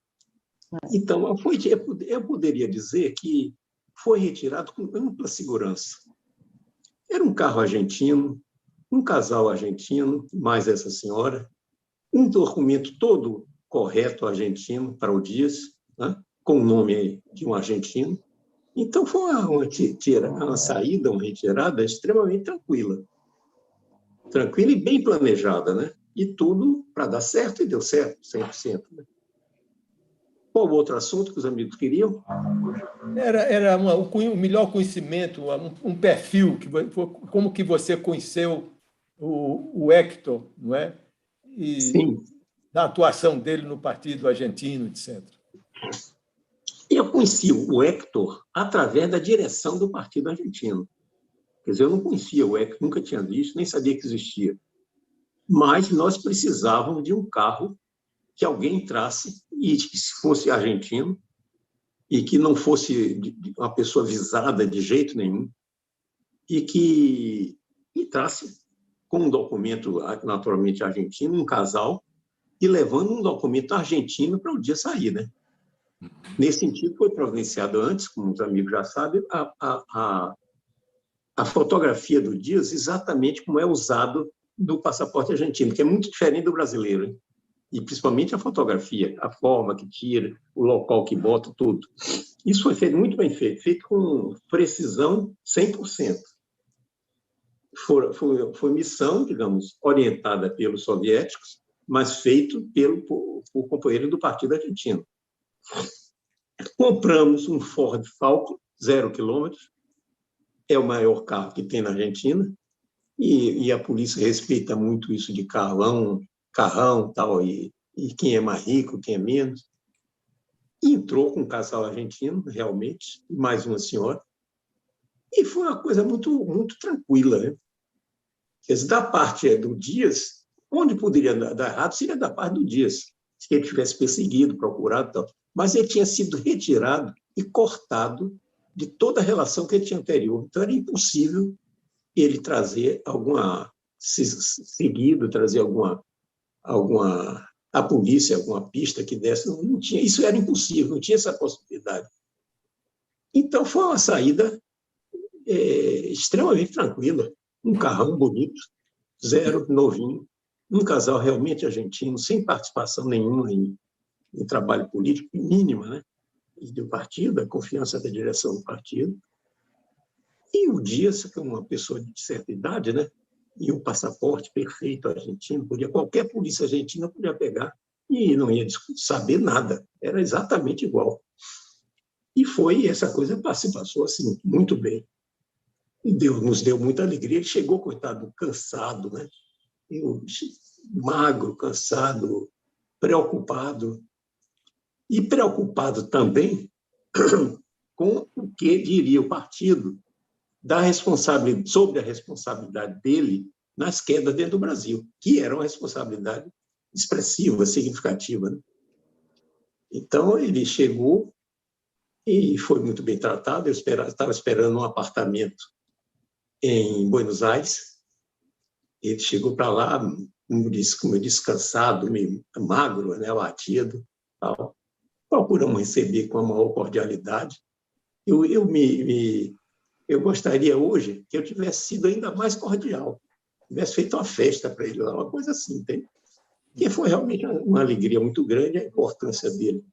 Então, eu poderia dizer que foi retirado com ampla segurança. Era um carro argentino, um casal argentino, mais essa senhora, um documento todo correto argentino para o Dias, né, com o nome de um argentino. Então, foi uma saída, uma retirada extremamente tranquila. Tranquila e bem planejada, né? E tudo para dar certo, e deu certo, 100%. Né? Qual outro assunto que os amigos queriam? Era o melhor conhecimento, um perfil, como que você conheceu o Hector, não é? E Sim. da atuação dele no Partido Argentino, etc. Eu conheci o Hector através da direção do Partido Argentino. Quer dizer, eu não conhecia o Hector, nunca tinha visto, nem sabia que existia. Mas nós precisávamos de um carro que alguém entrasse e que fosse argentino e que não fosse uma pessoa visada de jeito nenhum e que entrasse com um documento naturalmente argentino, um casal, e levando um documento argentino para o dia sair, né? Nesse sentido, foi providenciado antes, como os amigos já sabem, a fotografia do Dias exatamente como é usado no passaporte argentino, que é muito diferente do brasileiro, hein? E principalmente a fotografia, a forma que tira, o local que bota, tudo. Isso foi feito muito bem feito com precisão 100%. Foi missão, digamos, orientada pelos soviéticos, mas feito por companheiro do Partido Argentino. Compramos um Ford Falcon, 0 quilômetros, é o maior carro que tem na Argentina, e a polícia respeita muito isso de carrão, tal, e quem é mais rico, quem é menos. E entrou com um casal argentino, realmente, mais uma senhora, e foi uma coisa muito, muito tranquila, né? Quer dizer, da parte do Dias, onde poderia dar errado seria da parte do Dias, se ele tivesse perseguido, procurado, tal. Mas ele tinha sido retirado e cortado de toda a relação que ele tinha anterior. Então, era impossível ele trazer trazer a polícia, alguma pista que desse. Não tinha, isso era impossível, não tinha essa possibilidade. Então, foi uma saída extremamente tranquila. Um carrão bonito, 0, novinho, um casal realmente argentino, sem participação nenhuma em trabalho político, mínima, né? Do partido, a confiança da direção do partido. E o Dias, que é uma pessoa de certa idade, né? E um passaporte perfeito argentino, qualquer polícia argentina podia pegar e não ia saber nada, era exatamente igual. E essa coisa passou assim, muito bem. E nos deu muita alegria. Ele chegou, coitado, cansado, né? Magro, cansado, preocupado. E preocupado também com o que diria o partido sobre a responsabilidade dele nas quedas dentro do Brasil, que era uma responsabilidade expressiva, significativa, né? Então, ele chegou e foi muito bem tratado. Eu estava esperando um apartamento em Buenos Aires. Ele chegou para lá, como eu disse, cansado, meio magro, né, abatido, tal. Procuramos receber com a maior cordialidade. Eu gostaria hoje que eu tivesse sido ainda mais cordial, tivesse feito uma festa para ele lá, uma coisa assim, entende? Que foi realmente uma alegria muito grande a importância dele.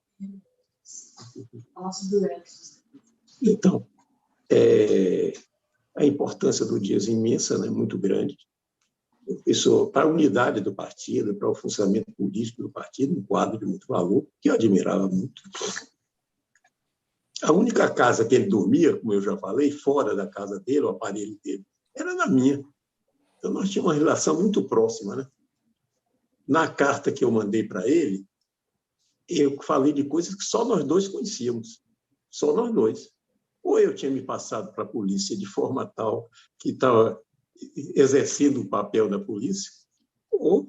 Então, a importância do Dias é imensa, né? Muito grande. Para a unidade do partido, para o funcionamento político do partido, um quadro de muito valor, que eu admirava muito. A única casa que ele dormia, como eu já falei, fora da casa dele, o aparelho dele, era na minha. Então, nós tínhamos uma relação muito próxima, né? Na carta que eu mandei para ele, eu falei de coisas que só nós dois conhecíamos, só nós dois. Ou eu tinha me passado para a polícia de forma tal que estava exercendo o papel da polícia, ou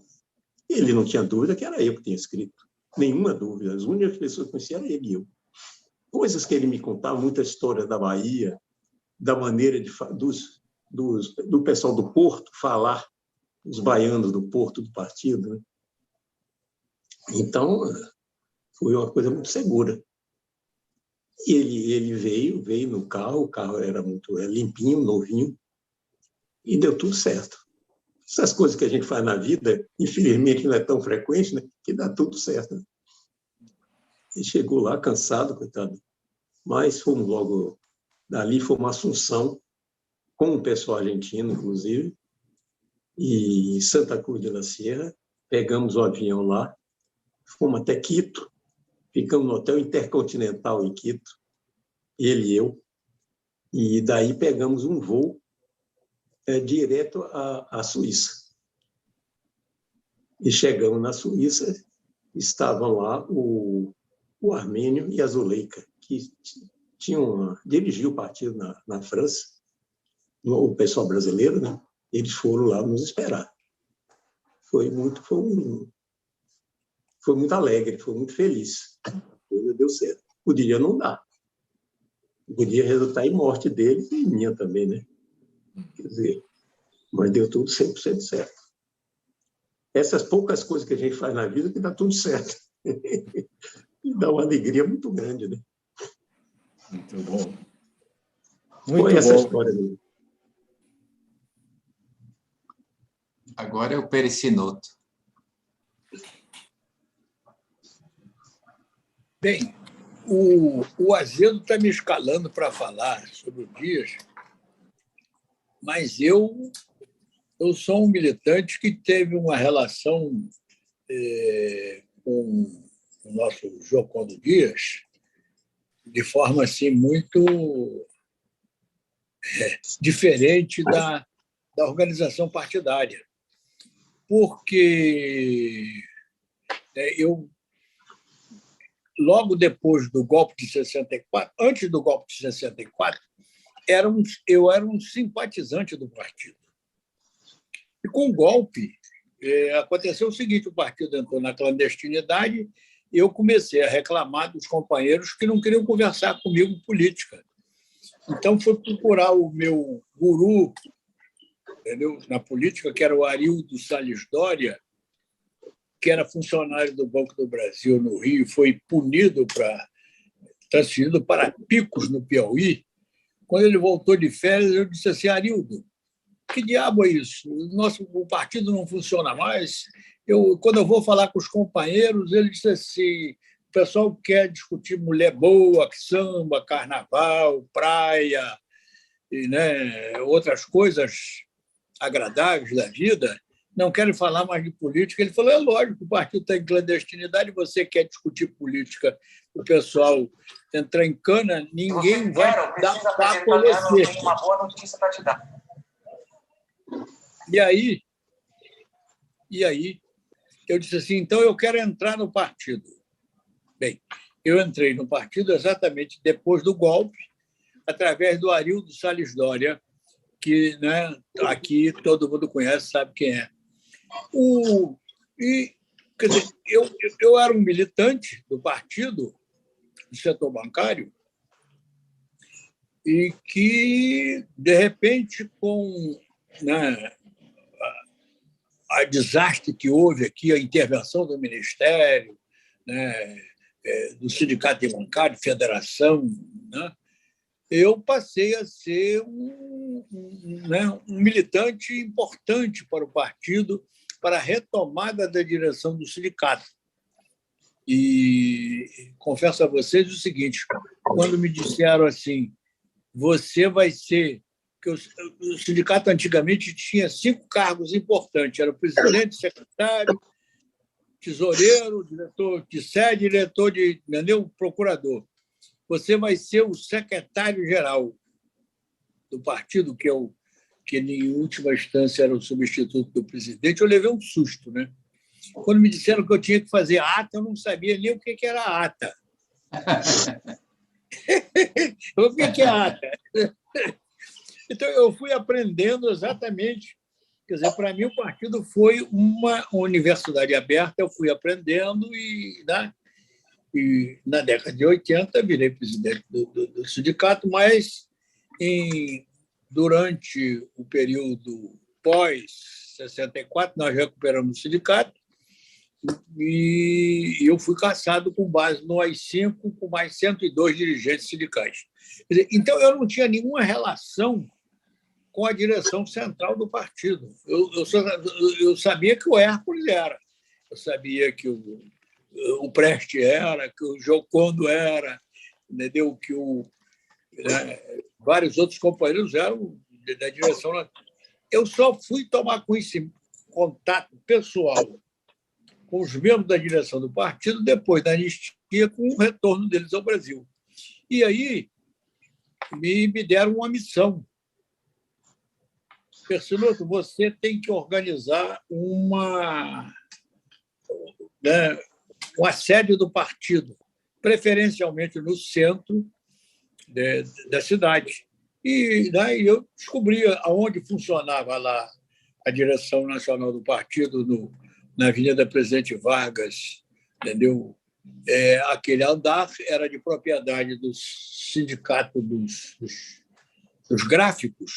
ele não tinha dúvida que era eu que tinha escrito. Nenhuma dúvida. As únicas pessoas que conheciam eram ele e eu. Coisas que ele me contava, muita história da Bahia, da maneira do pessoal do Porto falar, os baianos do Porto do partido, né? Então, foi uma coisa muito segura. E ele veio no carro, o carro era muito limpinho, novinho, e deu tudo certo. Essas coisas que a gente faz na vida, infelizmente não é tão frequente, né? Que dá tudo certo. Né? Ele chegou lá cansado, coitado, mas fomos logo dali, fomos a Assunção, com o pessoal argentino, inclusive, e em Santa Cruz de la Sierra, pegamos o avião lá, fomos até Quito, ficamos no Hotel Intercontinental em Quito, ele e eu, e daí pegamos um voo direto à Suíça. E chegamos na Suíça, estavam lá o Armênio e a Zuleika, que dirigiu o partido na França, o pessoal brasileiro, né? Eles foram lá nos esperar. Foi muito alegre, foi muito feliz. A coisa deu certo. Poderia não dar. Podia resultar em morte dele e minha também, né? Quer dizer, mas deu tudo 100% certo. Essas poucas coisas que a gente faz na vida que dá tudo certo. E dá uma alegria muito grande, né? Muito bom. Foi essa história dele. Agora é o Pericinoto. Bem, o Azedo está me escalando para falar sobre o Dias, mas eu sou um militante que teve uma relação com o nosso Giocondo Dias de forma assim, muito diferente da organização partidária. Porque logo depois do golpe de 64, antes do golpe de 64, eu era um simpatizante do partido. E com o golpe, aconteceu o seguinte: o partido entrou na clandestinidade e eu comecei a reclamar dos companheiros que não queriam conversar comigo política. Então, fui procurar o meu guru, entendeu, na política, que era o Arildo Salles Doria, que era funcionário do Banco do Brasil no Rio, foi transferido para Picos, no Piauí. Quando ele voltou de férias, eu disse assim: Arildo, que diabo é isso? O partido não funciona mais. Quando eu vou falar com os companheiros, ele disse assim: o pessoal quer discutir mulher boa, samba, carnaval, praia, e, né, outras coisas agradáveis da vida, não querem falar mais de política. Ele falou: é lógico, o partido está em clandestinidade, você quer discutir política, o pessoal entrar em cana, ninguém vai dar papo a você. Tem uma boa notícia para te dar. E aí, eu disse assim: então eu quero entrar no partido. Bem, eu entrei no partido exatamente depois do golpe, através do Arildo Salles Doria, que, né, aqui todo mundo conhece, sabe quem é. Quer dizer, eu era um militante do partido, do setor bancário, e que, de repente, com, né, a desastre que houve aqui, a intervenção do Ministério, né, do Sindicato Bancário, Federação, né, eu passei a ser um militante importante para o partido, para a retomada da direção do sindicato. E confesso a vocês o seguinte: quando me disseram assim, você vai ser... Porque o sindicato antigamente tinha 5 cargos importantes: era o presidente, secretário, tesoureiro, diretor de sede, diretor de, entendeu? Procurador. Você vai ser o secretário-geral do partido, que em última instância era o substituto do presidente. Eu levei um susto, né? Quando me disseram que eu tinha que fazer ata, eu não sabia nem o que era ata. O que é ata? Então, eu fui aprendendo exatamente. Quer dizer, para mim, o partido foi uma universidade aberta, eu fui aprendendo e na década de 80 virei presidente do sindicato, mas durante o período pós-64, nós recuperamos o sindicato e eu fui cassado com base no AI-5, com mais 102 dirigentes sindicais. Quer dizer, então, eu não tinha nenhuma relação com a direção central do partido. Eu sabia que o Hércules era, eu sabia que o Preste era, que o Giocondo era, entendeu? Que vários outros companheiros eram da direção. Eu só fui tomar contato pessoal com os membros da direção do partido depois da anistia simpatia com o retorno deles ao Brasil. E aí me deram uma missão. Persinoto, você tem que organizar um assédio do partido, preferencialmente no centro da cidade. E daí eu descobri aonde funcionava lá a direção nacional do partido, na Avenida Presidente Vargas, entendeu? Aquele andar era de propriedade do sindicato dos gráficos,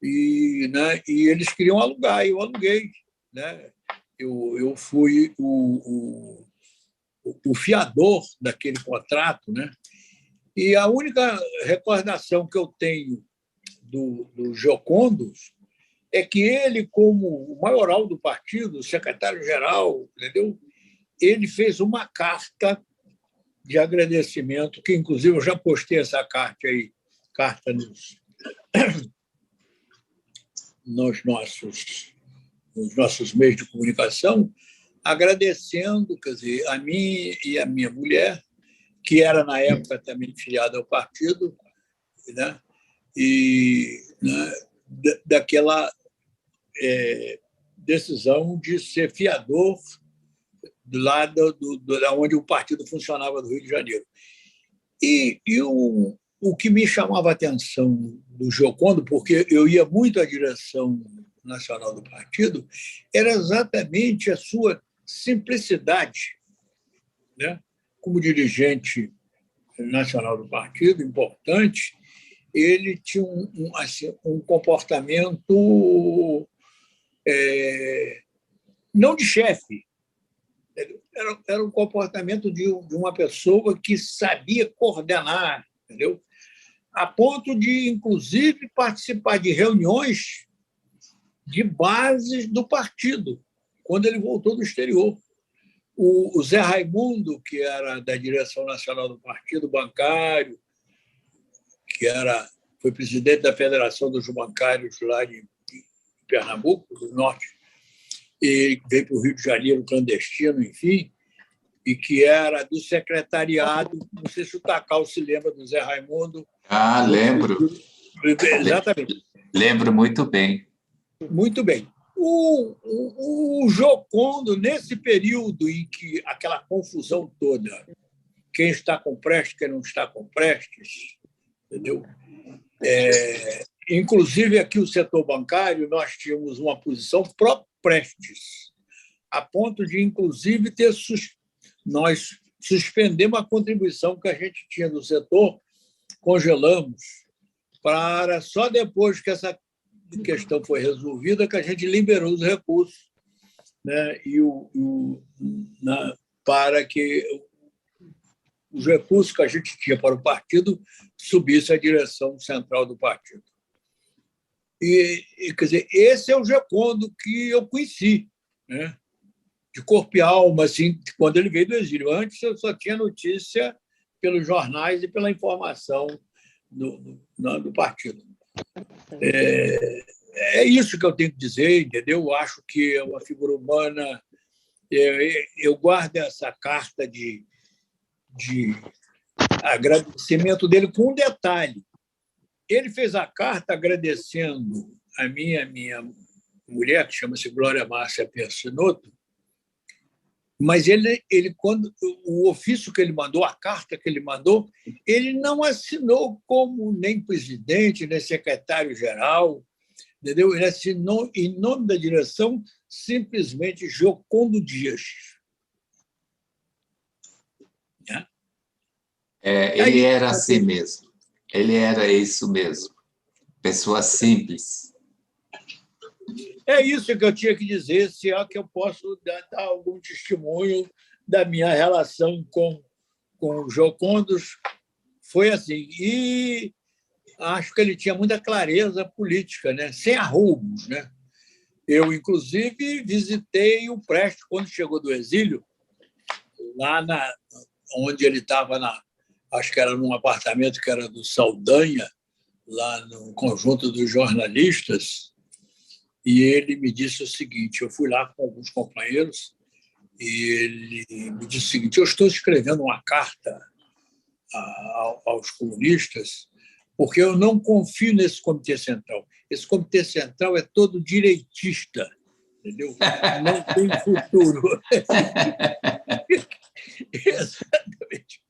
e eles queriam alugar, e eu aluguei, né? Eu fui o fiador daquele contrato, né? E a única recordação que eu tenho do Giocondo é que ele, como o maioral do partido, secretário-geral, entendeu? Ele fez uma carta de agradecimento, que, inclusive, eu já postei essa carta nos nossos meios de comunicação, agradecendo, quer dizer, a mim e a minha mulher, que era, na época, também filiada ao partido, né? E daquela decisão de ser fiador do lado onde o partido funcionava do Rio de Janeiro. E o que me chamava a atenção do Giocondo, porque eu ia muito à direção nacional do partido, era exatamente a sua simplicidade, né? Como dirigente nacional do partido, importante, ele tinha um comportamento não de chefe, era um comportamento de uma pessoa que sabia coordenar, entendeu? A ponto de, inclusive, participar de reuniões de bases do partido, quando ele voltou do exterior. O Zé Raimundo, que era da direção nacional do partido, bancário, foi presidente da Federação dos Bancários lá em Pernambuco, do Norte, e veio para o Rio de Janeiro clandestino, enfim, e que era do secretariado, não sei se o Takal se lembra do Zé Raimundo. Lembro. Exatamente. Lembro muito bem. Muito bem. O Giocondo, nesse período em que aquela confusão toda, quem está com Prestes, quem não está com Prestes, entendeu? Inclusive, aqui o setor bancário, nós tínhamos uma posição pró-Prestes, a ponto de, inclusive, nós suspendemos a contribuição que a gente tinha do setor, congelamos, para só depois que essa questão foi resolvida que a gente liberou os recursos, né? Para que os recursos que a gente tinha para o partido subissem à direção central do partido. Quer dizer, esse é o Giocondo que eu conheci, né? De corpo e alma, assim, quando ele veio do exílio. Antes eu só tinha notícia pelos jornais e pela informação do partido. É isso que eu tenho que dizer, entendeu? Eu acho que é uma figura humana. Eu guardo essa carta de agradecimento dele com um detalhe. Ele fez a carta agradecendo a minha mulher, que chama-se Glória Márcia Persinoto, mas quando o ofício que ele mandou, a carta que ele mandou, ele não assinou como nem presidente, nem secretário-geral, entendeu? Ele assinou em nome da direção simplesmente Giocondo Dias. Né? Ele era assim mesmo. Ele era isso mesmo. Pessoa simples. É isso que eu tinha que dizer, se é que eu posso dar algum testemunho da minha relação com o Giocondo. Foi assim. E acho que ele tinha muita clareza política, né? Sem arroubos, né? Eu, inclusive, visitei o Prestes quando chegou do exílio, lá onde ele estava, acho que era num apartamento que era do Saldanha, lá no Conjunto dos Jornalistas, e ele me disse o seguinte: eu fui lá com alguns companheiros e ele me disse o seguinte: eu estou escrevendo uma carta aos comunistas porque eu não confio nesse Comitê Central. Esse Comitê Central é todo direitista, entendeu? Não tem futuro. Exatamente.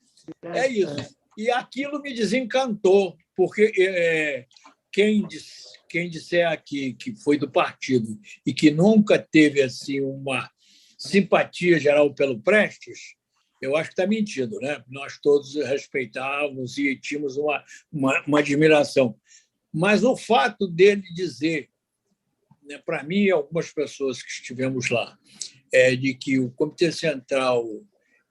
É isso. E aquilo me desencantou, porque quem disser aqui que foi do partido e que nunca teve assim uma simpatia geral pelo Prestes, eu acho que está mentindo, né? Nós todos respeitávamos e tínhamos uma admiração. Mas o fato dele dizer, né, para mim e algumas pessoas que estivemos lá, de que o Comitê Central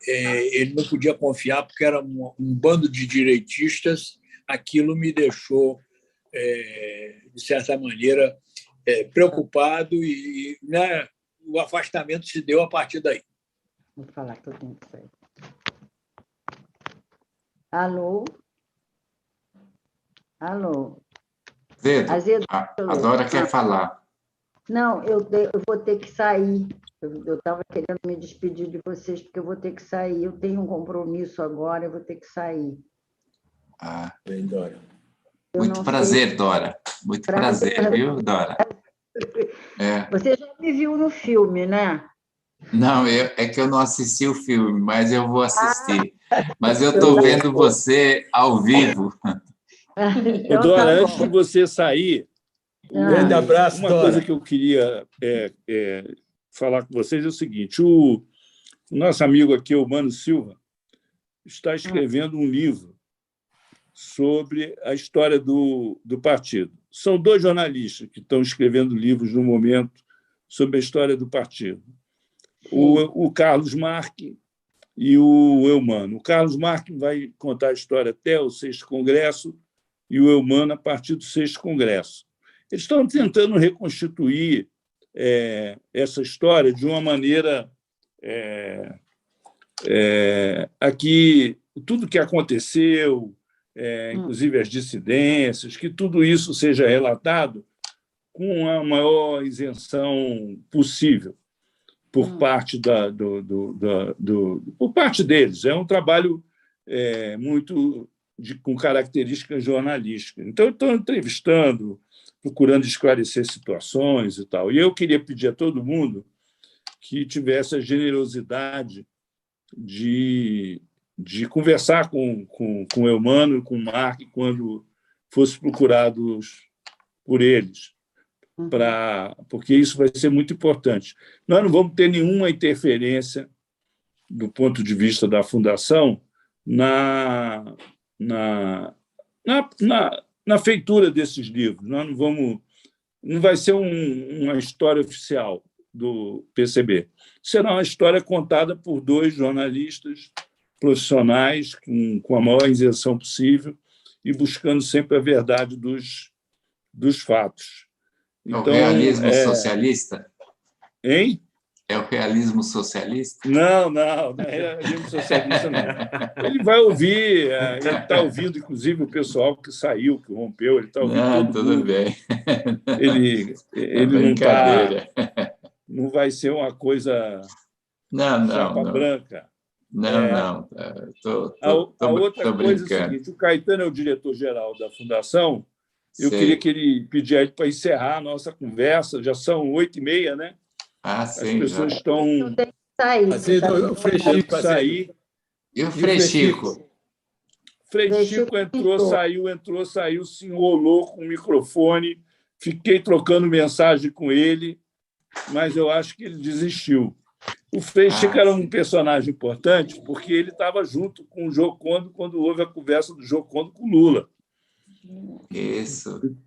ele não podia confiar porque era um bando de direitistas, aquilo me deixou, de certa maneira, preocupado e né, o afastamento se deu a partir daí. Vou falar que eu tenho que sair. Alô? Alô? Azedo, a Dora quer falar. Não, eu vou ter que sair. Eu estava querendo me despedir de vocês, porque eu vou ter que sair. Eu tenho um compromisso agora, eu vou ter que sair. Bem, Dora. Muito prazer, Dora. Muito prazer, viu, Dora? Você já me viu no filme, né? Não, é que eu não assisti o filme, mas eu vou assistir. Mas eu estou vendo você ao vivo. Então, Dora, antes de você sair, um grande abraço, uma Dora. coisa que eu queria falar com vocês é o seguinte: o nosso amigo aqui, o Mano Silva, está escrevendo um livro sobre a história do partido. São 2 jornalistas que estão escrevendo livros no momento sobre a história do partido. O Carlos Marque e o Eumano. O Carlos Marque vai contar a história até o 6º Congresso e o Eumano a partir do 6º Congresso. Eles estão tentando reconstituir essa história de uma maneira aqui, tudo que aconteceu, inclusive as dissidências, que tudo isso seja relatado com a maior isenção possível por parte por parte deles. É um trabalho muito com características jornalísticas. Então, eu estou entrevistando, procurando esclarecer situações e tal. E eu queria pedir a todo mundo que tivesse a generosidade de conversar com o Eumano e com o Mark quando fosse procurados por eles, porque isso vai ser muito importante. Nós não vamos ter nenhuma interferência, do ponto de vista da Fundação, na feitura desses livros. Nós não vai ser uma história oficial do PCB. Será uma história contada por 2 jornalistas profissionais, com a maior isenção possível e buscando sempre a verdade dos fatos. Então, o realismo socialista? Hein? É o realismo socialista? Não é realismo socialista, não. Ele vai ouvir, ele está ouvindo, inclusive, o pessoal que saiu, que rompeu, ele está ouvindo todo mundo. Bem. Ele não está... Não vai ser uma coisa chapa branca. Não. A outra coisa é o seguinte: o Caetano é o diretor-geral da Fundação. Eu queria que ele pedisse a ele para encerrar a nossa conversa. Já são 8h30, né? Sim. As pessoas estão... O Frechico sair. E o Frechico? Frechico entrou, saiu, se enrolou com o microfone. Fiquei trocando mensagem com ele, mas eu acho que ele desistiu. O Frechico era um personagem importante porque ele estava junto com o Giocondo quando houve a conversa do Giocondo com o Lula. Isso.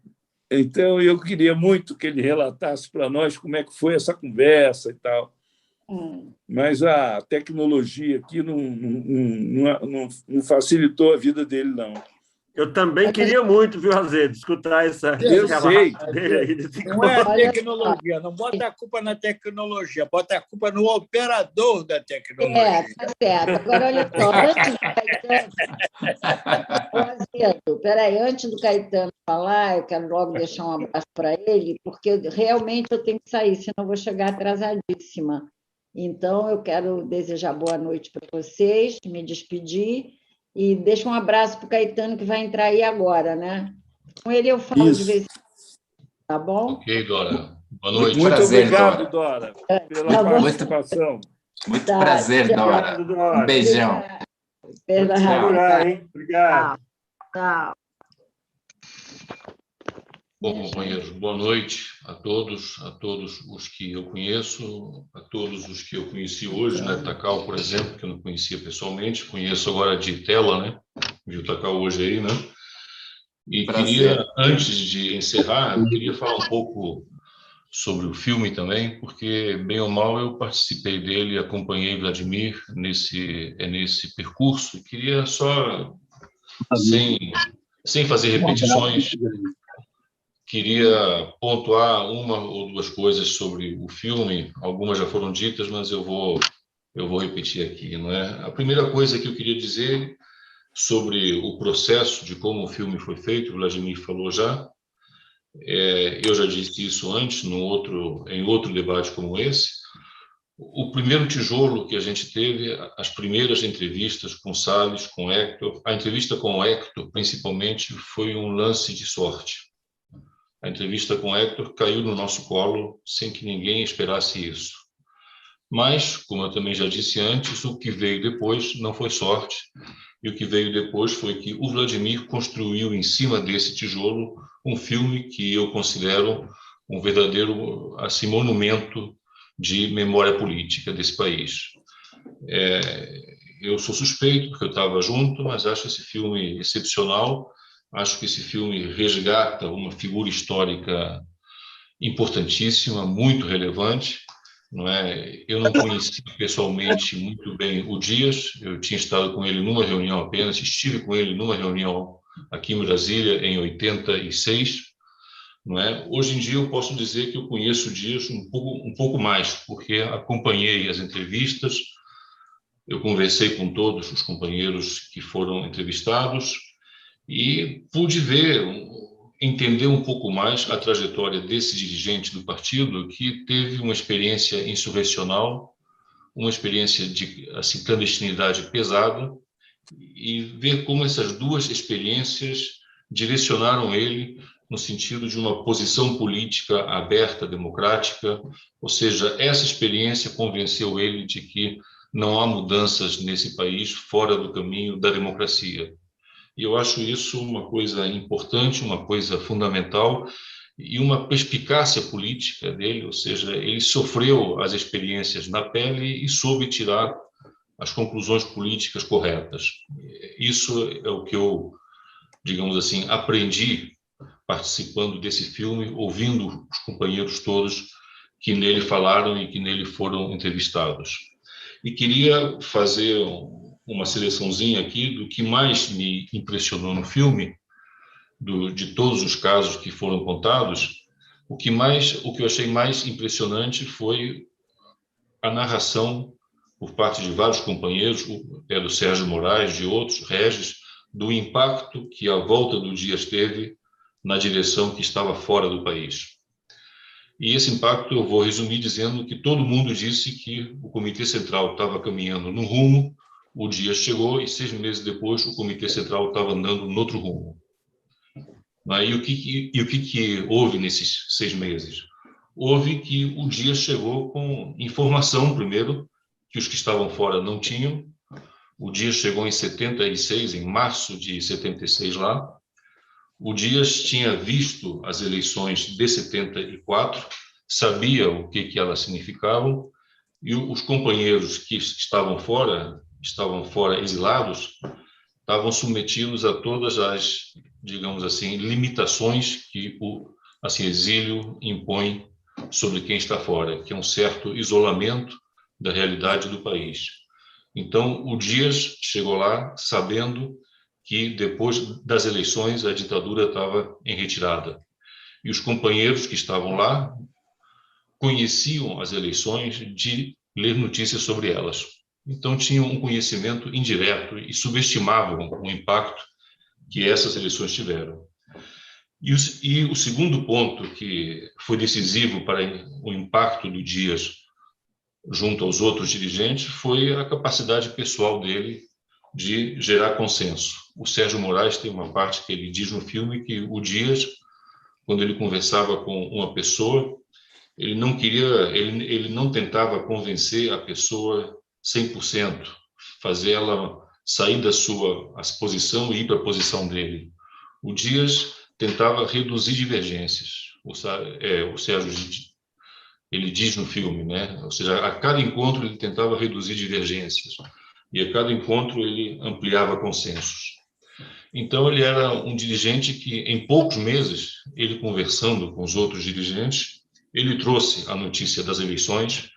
Então, eu queria muito que ele relatasse para nós como é que foi essa conversa e tal. Mas a tecnologia aqui não facilitou a vida dele, não. Eu também queria muito, viu, Azedo, escutar esse relato dele aí. Não é a tecnologia, não bota a culpa na tecnologia, bota a culpa no operador da tecnologia. Tá certo. Agora, olha só, antes do Caetano falar, eu quero logo deixar um abraço para ele, porque realmente eu tenho que sair, senão eu vou chegar atrasadíssima. Então, eu quero desejar boa noite para vocês, me despedir, e deixo um abraço para o Caetano, que vai entrar aí agora, né? Com ele eu falo de vez em quando, tá bom? Ok, Dora. Boa noite. Muito prazer, obrigado, Dora, pela participação. Muito prazer, Dora. Um beijão. Segurar, hein? Obrigado. Tchau. Bom, companheiros, boa noite a todos os que eu conheço, a todos os que eu conheci hoje, né? Takao, por exemplo, que eu não conhecia pessoalmente, conheço agora de tela, né? Vi o Takao hoje aí, né? E queria, antes de encerrar, eu queria falar um pouco sobre o filme também, porque, bem ou mal, eu participei dele, acompanhei Vladimir nesse percurso. Queria só, sem fazer repetições, queria pontuar uma ou duas coisas sobre o filme. Algumas já foram ditas, mas eu vou repetir aqui, não é? A primeira coisa que eu queria dizer sobre o processo de como o filme foi feito, o Vladimir falou já. Eu já disse isso antes, em outro debate como esse. O primeiro tijolo que a gente teve, as primeiras entrevistas com Salles, com Hector, a entrevista com o Hector, principalmente, foi um lance de sorte. A entrevista com Hector caiu no nosso colo sem que ninguém esperasse isso. Mas, como eu também já disse antes, o que veio depois não foi sorte. E o que veio depois foi que o Vladimir construiu em cima desse tijolo um filme que eu considero um verdadeiro assim, monumento de memória política desse país. Eu sou suspeito, porque eu estava junto, mas acho esse filme excepcional. Acho que esse filme resgata uma figura histórica importantíssima, muito relevante. Não é? Eu não conheci pessoalmente muito bem o Dias, eu tinha estado com ele numa reunião apenas, estive com ele numa reunião aqui em Brasília em 86. Não é? Hoje em dia eu posso dizer que eu conheço o Dias um pouco mais, porque acompanhei as entrevistas, eu conversei com todos os companheiros que foram entrevistados e pude entender um pouco mais a trajetória desse dirigente do partido que teve uma experiência insurrecional, uma experiência de assim, clandestinidade pesada, e ver como essas duas experiências direcionaram ele no sentido de uma posição política aberta, democrática, ou seja, essa experiência convenceu ele de que não há mudanças nesse país fora do caminho da democracia. E eu acho isso uma coisa importante, uma coisa fundamental e uma perspicácia política dele, ou seja, ele sofreu as experiências na pele e soube tirar as conclusões políticas corretas. Isso é o que eu, digamos assim, aprendi participando desse filme, ouvindo os companheiros todos que nele falaram e que nele foram entrevistados. E queria fazer uma seleçãozinha aqui do que mais me impressionou no filme, de todos os casos que foram contados. O que eu achei mais impressionante foi a narração por parte de vários companheiros, do Sérgio Moraes, de outros, Regis, do impacto que a volta do Dias teve na direção que estava fora do país. E esse impacto eu vou resumir dizendo que todo mundo disse que o Comitê Central estava caminhando num rumo, o Dias chegou e 6 meses depois o Comitê Central estava andando no outro rumo. E o que houve nesses 6 meses? Houve que o Dias chegou com informação, primeiro, que os que estavam fora não tinham. O Dias chegou em 76, em março de 76 lá. O Dias tinha visto as eleições de 74, sabia o que elas significavam, e os companheiros que estavam fora exilados, estavam submetidos a todas as, digamos assim, limitações que o exílio impõe sobre quem está fora, que é um certo isolamento da realidade do país. Então, o Dias chegou lá sabendo que depois das eleições a ditadura estava em retirada. E os companheiros que estavam lá conheciam as eleições de ler notícias sobre elas. Então, tinham um conhecimento indireto e subestimavam o impacto que essas eleições tiveram. E o segundo ponto que foi decisivo para o impacto do Dias junto aos outros dirigentes, foi a capacidade pessoal dele de gerar consenso. O Sérgio Moraes tem uma parte que ele diz no filme que o Dias, quando ele conversava com uma pessoa, ele não tentava convencer a pessoa 100%, fazer ela sair da sua posição e ir para a posição dele. O Dias tentava reduzir divergências. O Sérgio, ele diz no filme, né? Ou seja, a cada encontro ele tentava reduzir divergências e a cada encontro ele ampliava consensos. Então ele era um dirigente que, em poucos meses, ele conversando com os outros dirigentes, ele trouxe a notícia das eleições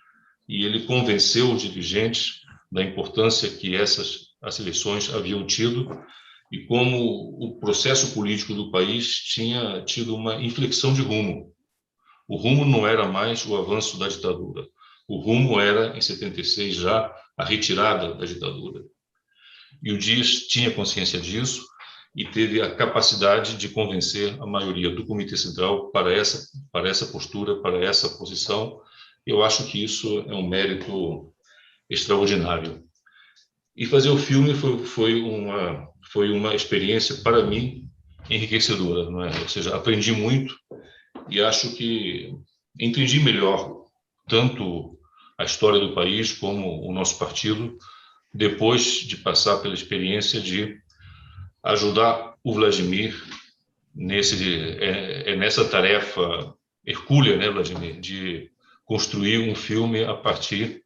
e ele convenceu os dirigentes da importância que as eleições haviam tido e como o processo político do país tinha tido uma inflexão de rumo. O rumo não era mais o avanço da ditadura. O rumo era, em 76, já a retirada da ditadura. E o Dias tinha consciência disso e teve a capacidade de convencer a maioria do Comitê Central para essa postura, para essa posição. Eu acho que isso é um mérito extraordinário. E fazer o filme foi uma experiência, para mim, enriquecedora, não é? Ou seja, aprendi muito e acho que entendi melhor tanto a história do país como o nosso partido, depois de passar pela experiência de ajudar o Vladimir nessa tarefa hercúlea, né, Vladimir, de construir um filme a partir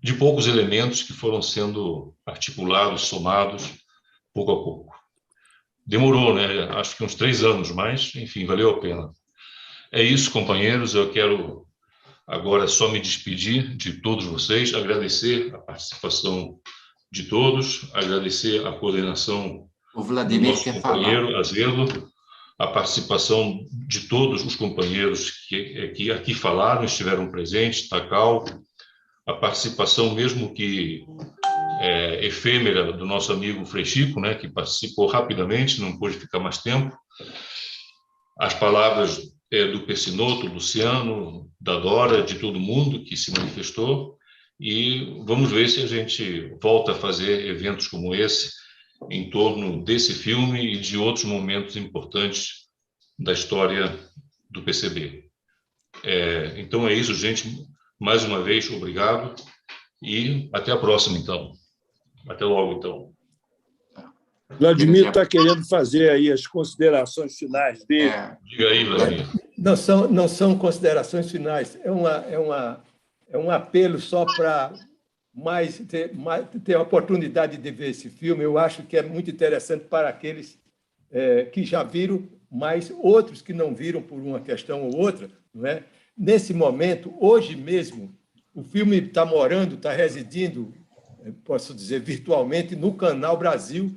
de poucos elementos que foram sendo articulados, somados, pouco a pouco. Demorou, né? Acho que uns 3 anos, mas, enfim, valeu a pena. É isso, companheiros. Eu quero agora só me despedir de todos vocês, agradecer a participação de todos, agradecer a coordenação o Vladimir do nosso companheiro Azedo, a participação de todos os companheiros que aqui falaram, estiveram presentes, Takal, a participação mesmo que efêmera do nosso amigo Frei Chico, né, que participou rapidamente, não pôde ficar mais tempo, as palavras do Pecinoto, Luciano, da Dora, de todo mundo que se manifestou, e vamos ver se a gente volta a fazer eventos como esse em torno desse filme e de outros momentos importantes da história do PCB. Então é isso, gente. Mais uma vez, obrigado e até a próxima, então. Até logo, então. Vladimir está querendo fazer aí as considerações finais dele. Diga aí, Vladimir. Não são considerações finais, é um apelo só para ter a oportunidade de ver esse filme. Eu acho que é muito interessante para aqueles que já viram, mas outros que não viram por uma questão ou outra, não é? Nesse momento, hoje mesmo, o filme está residindo, posso dizer, virtualmente, no Canal Brasil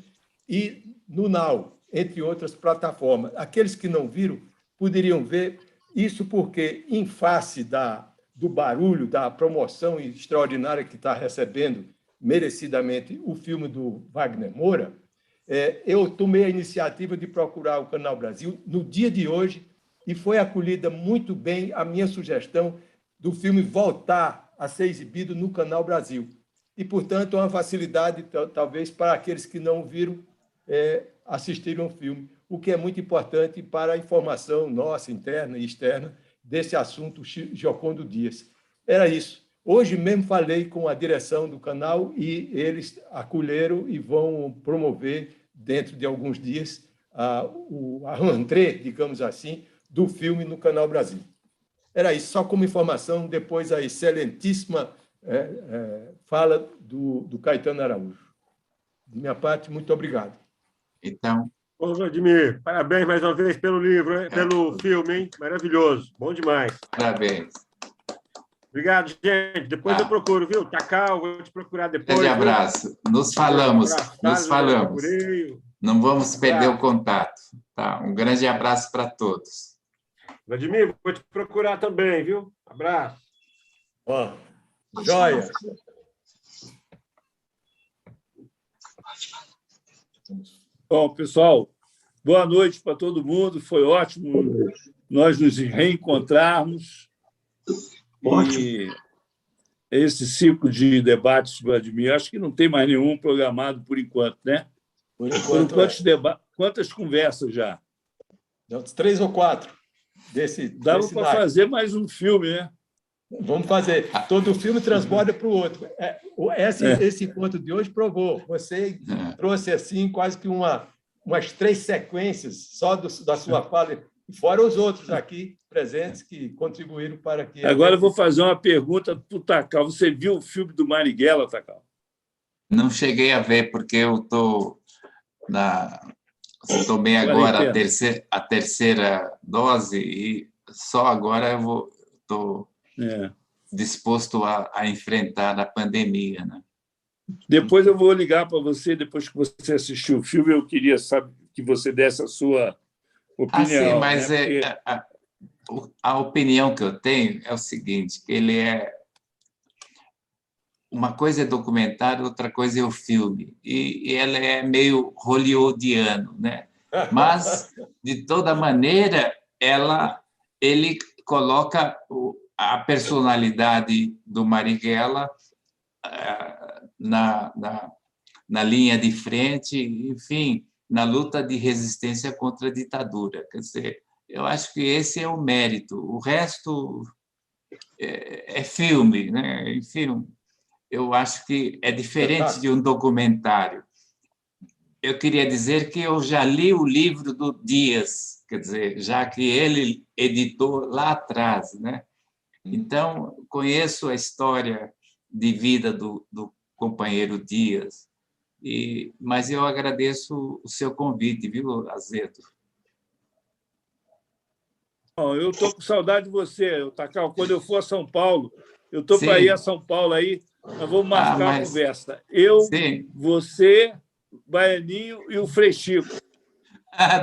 e no Now, entre outras plataformas. Aqueles que não viram poderiam ver isso porque, em face do barulho, da promoção extraordinária que está recebendo, merecidamente, o filme do Wagner Moura, eu tomei a iniciativa de procurar o Canal Brasil no dia de hoje e foi acolhida muito bem a minha sugestão do filme voltar a ser exibido no Canal Brasil. E, portanto, é uma facilidade, talvez, para aqueles que não viram assistirem o filme, o que é muito importante para a informação nossa, interna e externa, desse assunto Giocondo Dias. Era isso. Hoje mesmo falei com a direção do canal e eles acolheram e vão promover, dentro de alguns dias, a rentrée, digamos assim, do filme no Canal Brasil. Era isso, só como informação, depois a excelentíssima fala do Caetano Araújo. De minha parte, muito obrigado. Então... Ô, Vladimir, parabéns mais uma vez pelo livro, pelo filme, hein? Maravilhoso, bom demais. Parabéns. Obrigado, gente. Depois eu procuro, viu? Takal, vou te procurar depois. Grande abraço. Nos falamos. Nos falamos. Não vamos perder o contato. Tá? Um grande abraço para todos. Vladimir, vou te procurar também, viu? Abraço. Joia. Bom, pessoal, boa noite para todo mundo. Foi ótimo nós nos reencontrarmos. E esse ciclo de debates, Vladimir. Acho que não tem mais nenhum programado por enquanto, né? Por enquanto, quantas conversas já? 3 ou 4. Dava para fazer mais um filme, né? Vamos fazer. Todo filme transborda para o outro. Esse encontro de hoje provou. Você trouxe assim quase que umas 3 sequências só da sua fala, fora os outros aqui presentes que contribuíram para que... Agora eu vou fazer uma pergunta para o Takal. Você viu o filme do Marighella, Takal? Não cheguei a ver, porque eu tomei agora a terceira dose e só agora eu estou disposto a enfrentar a pandemia, né? Depois eu vou ligar para você, depois que você assistiu o filme, eu queria saber que você desse a sua opinião. Sim, mas né? a opinião que eu tenho é o seguinte, que ele é... Uma coisa é documentário, outra coisa é o filme. E ela é meio hollywoodiano, né? Mas, de toda maneira, ele coloca a personalidade do Marighella na linha de frente, enfim, na luta de resistência contra a ditadura. Quer dizer, eu acho que esse é o mérito. O resto é filme, né? Enfim, eu acho que é diferente de um documentário. Eu queria dizer que eu já li o livro do Dias, quer dizer, já que ele editou lá atrás, né? Então, conheço a história de vida do companheiro Dias, mas eu agradeço o seu convite, viu, Azedo? Eu estou com saudade de você, Takal. Quando eu for a São Paulo, eu estou para ir a São Paulo aí, nós vamos marcar a conversa. Você, Baianinho e o Frei Chico.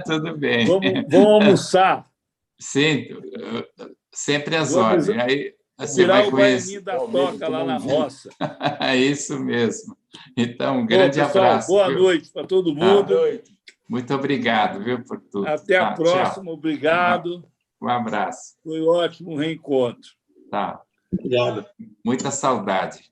Tudo bem. Vamos almoçar. Sim, sempre às ordens. Aí você virar vai conhecer o Baianinho da Toca lá na roça. É isso mesmo. Então, um grande abraço. Boa noite para todo mundo. Boa noite. Muito obrigado, viu, por tudo. Até a próxima. Tchau. Obrigado. Um abraço. Foi ótimo o reencontro. Tá. Obrigado. Muita saudade.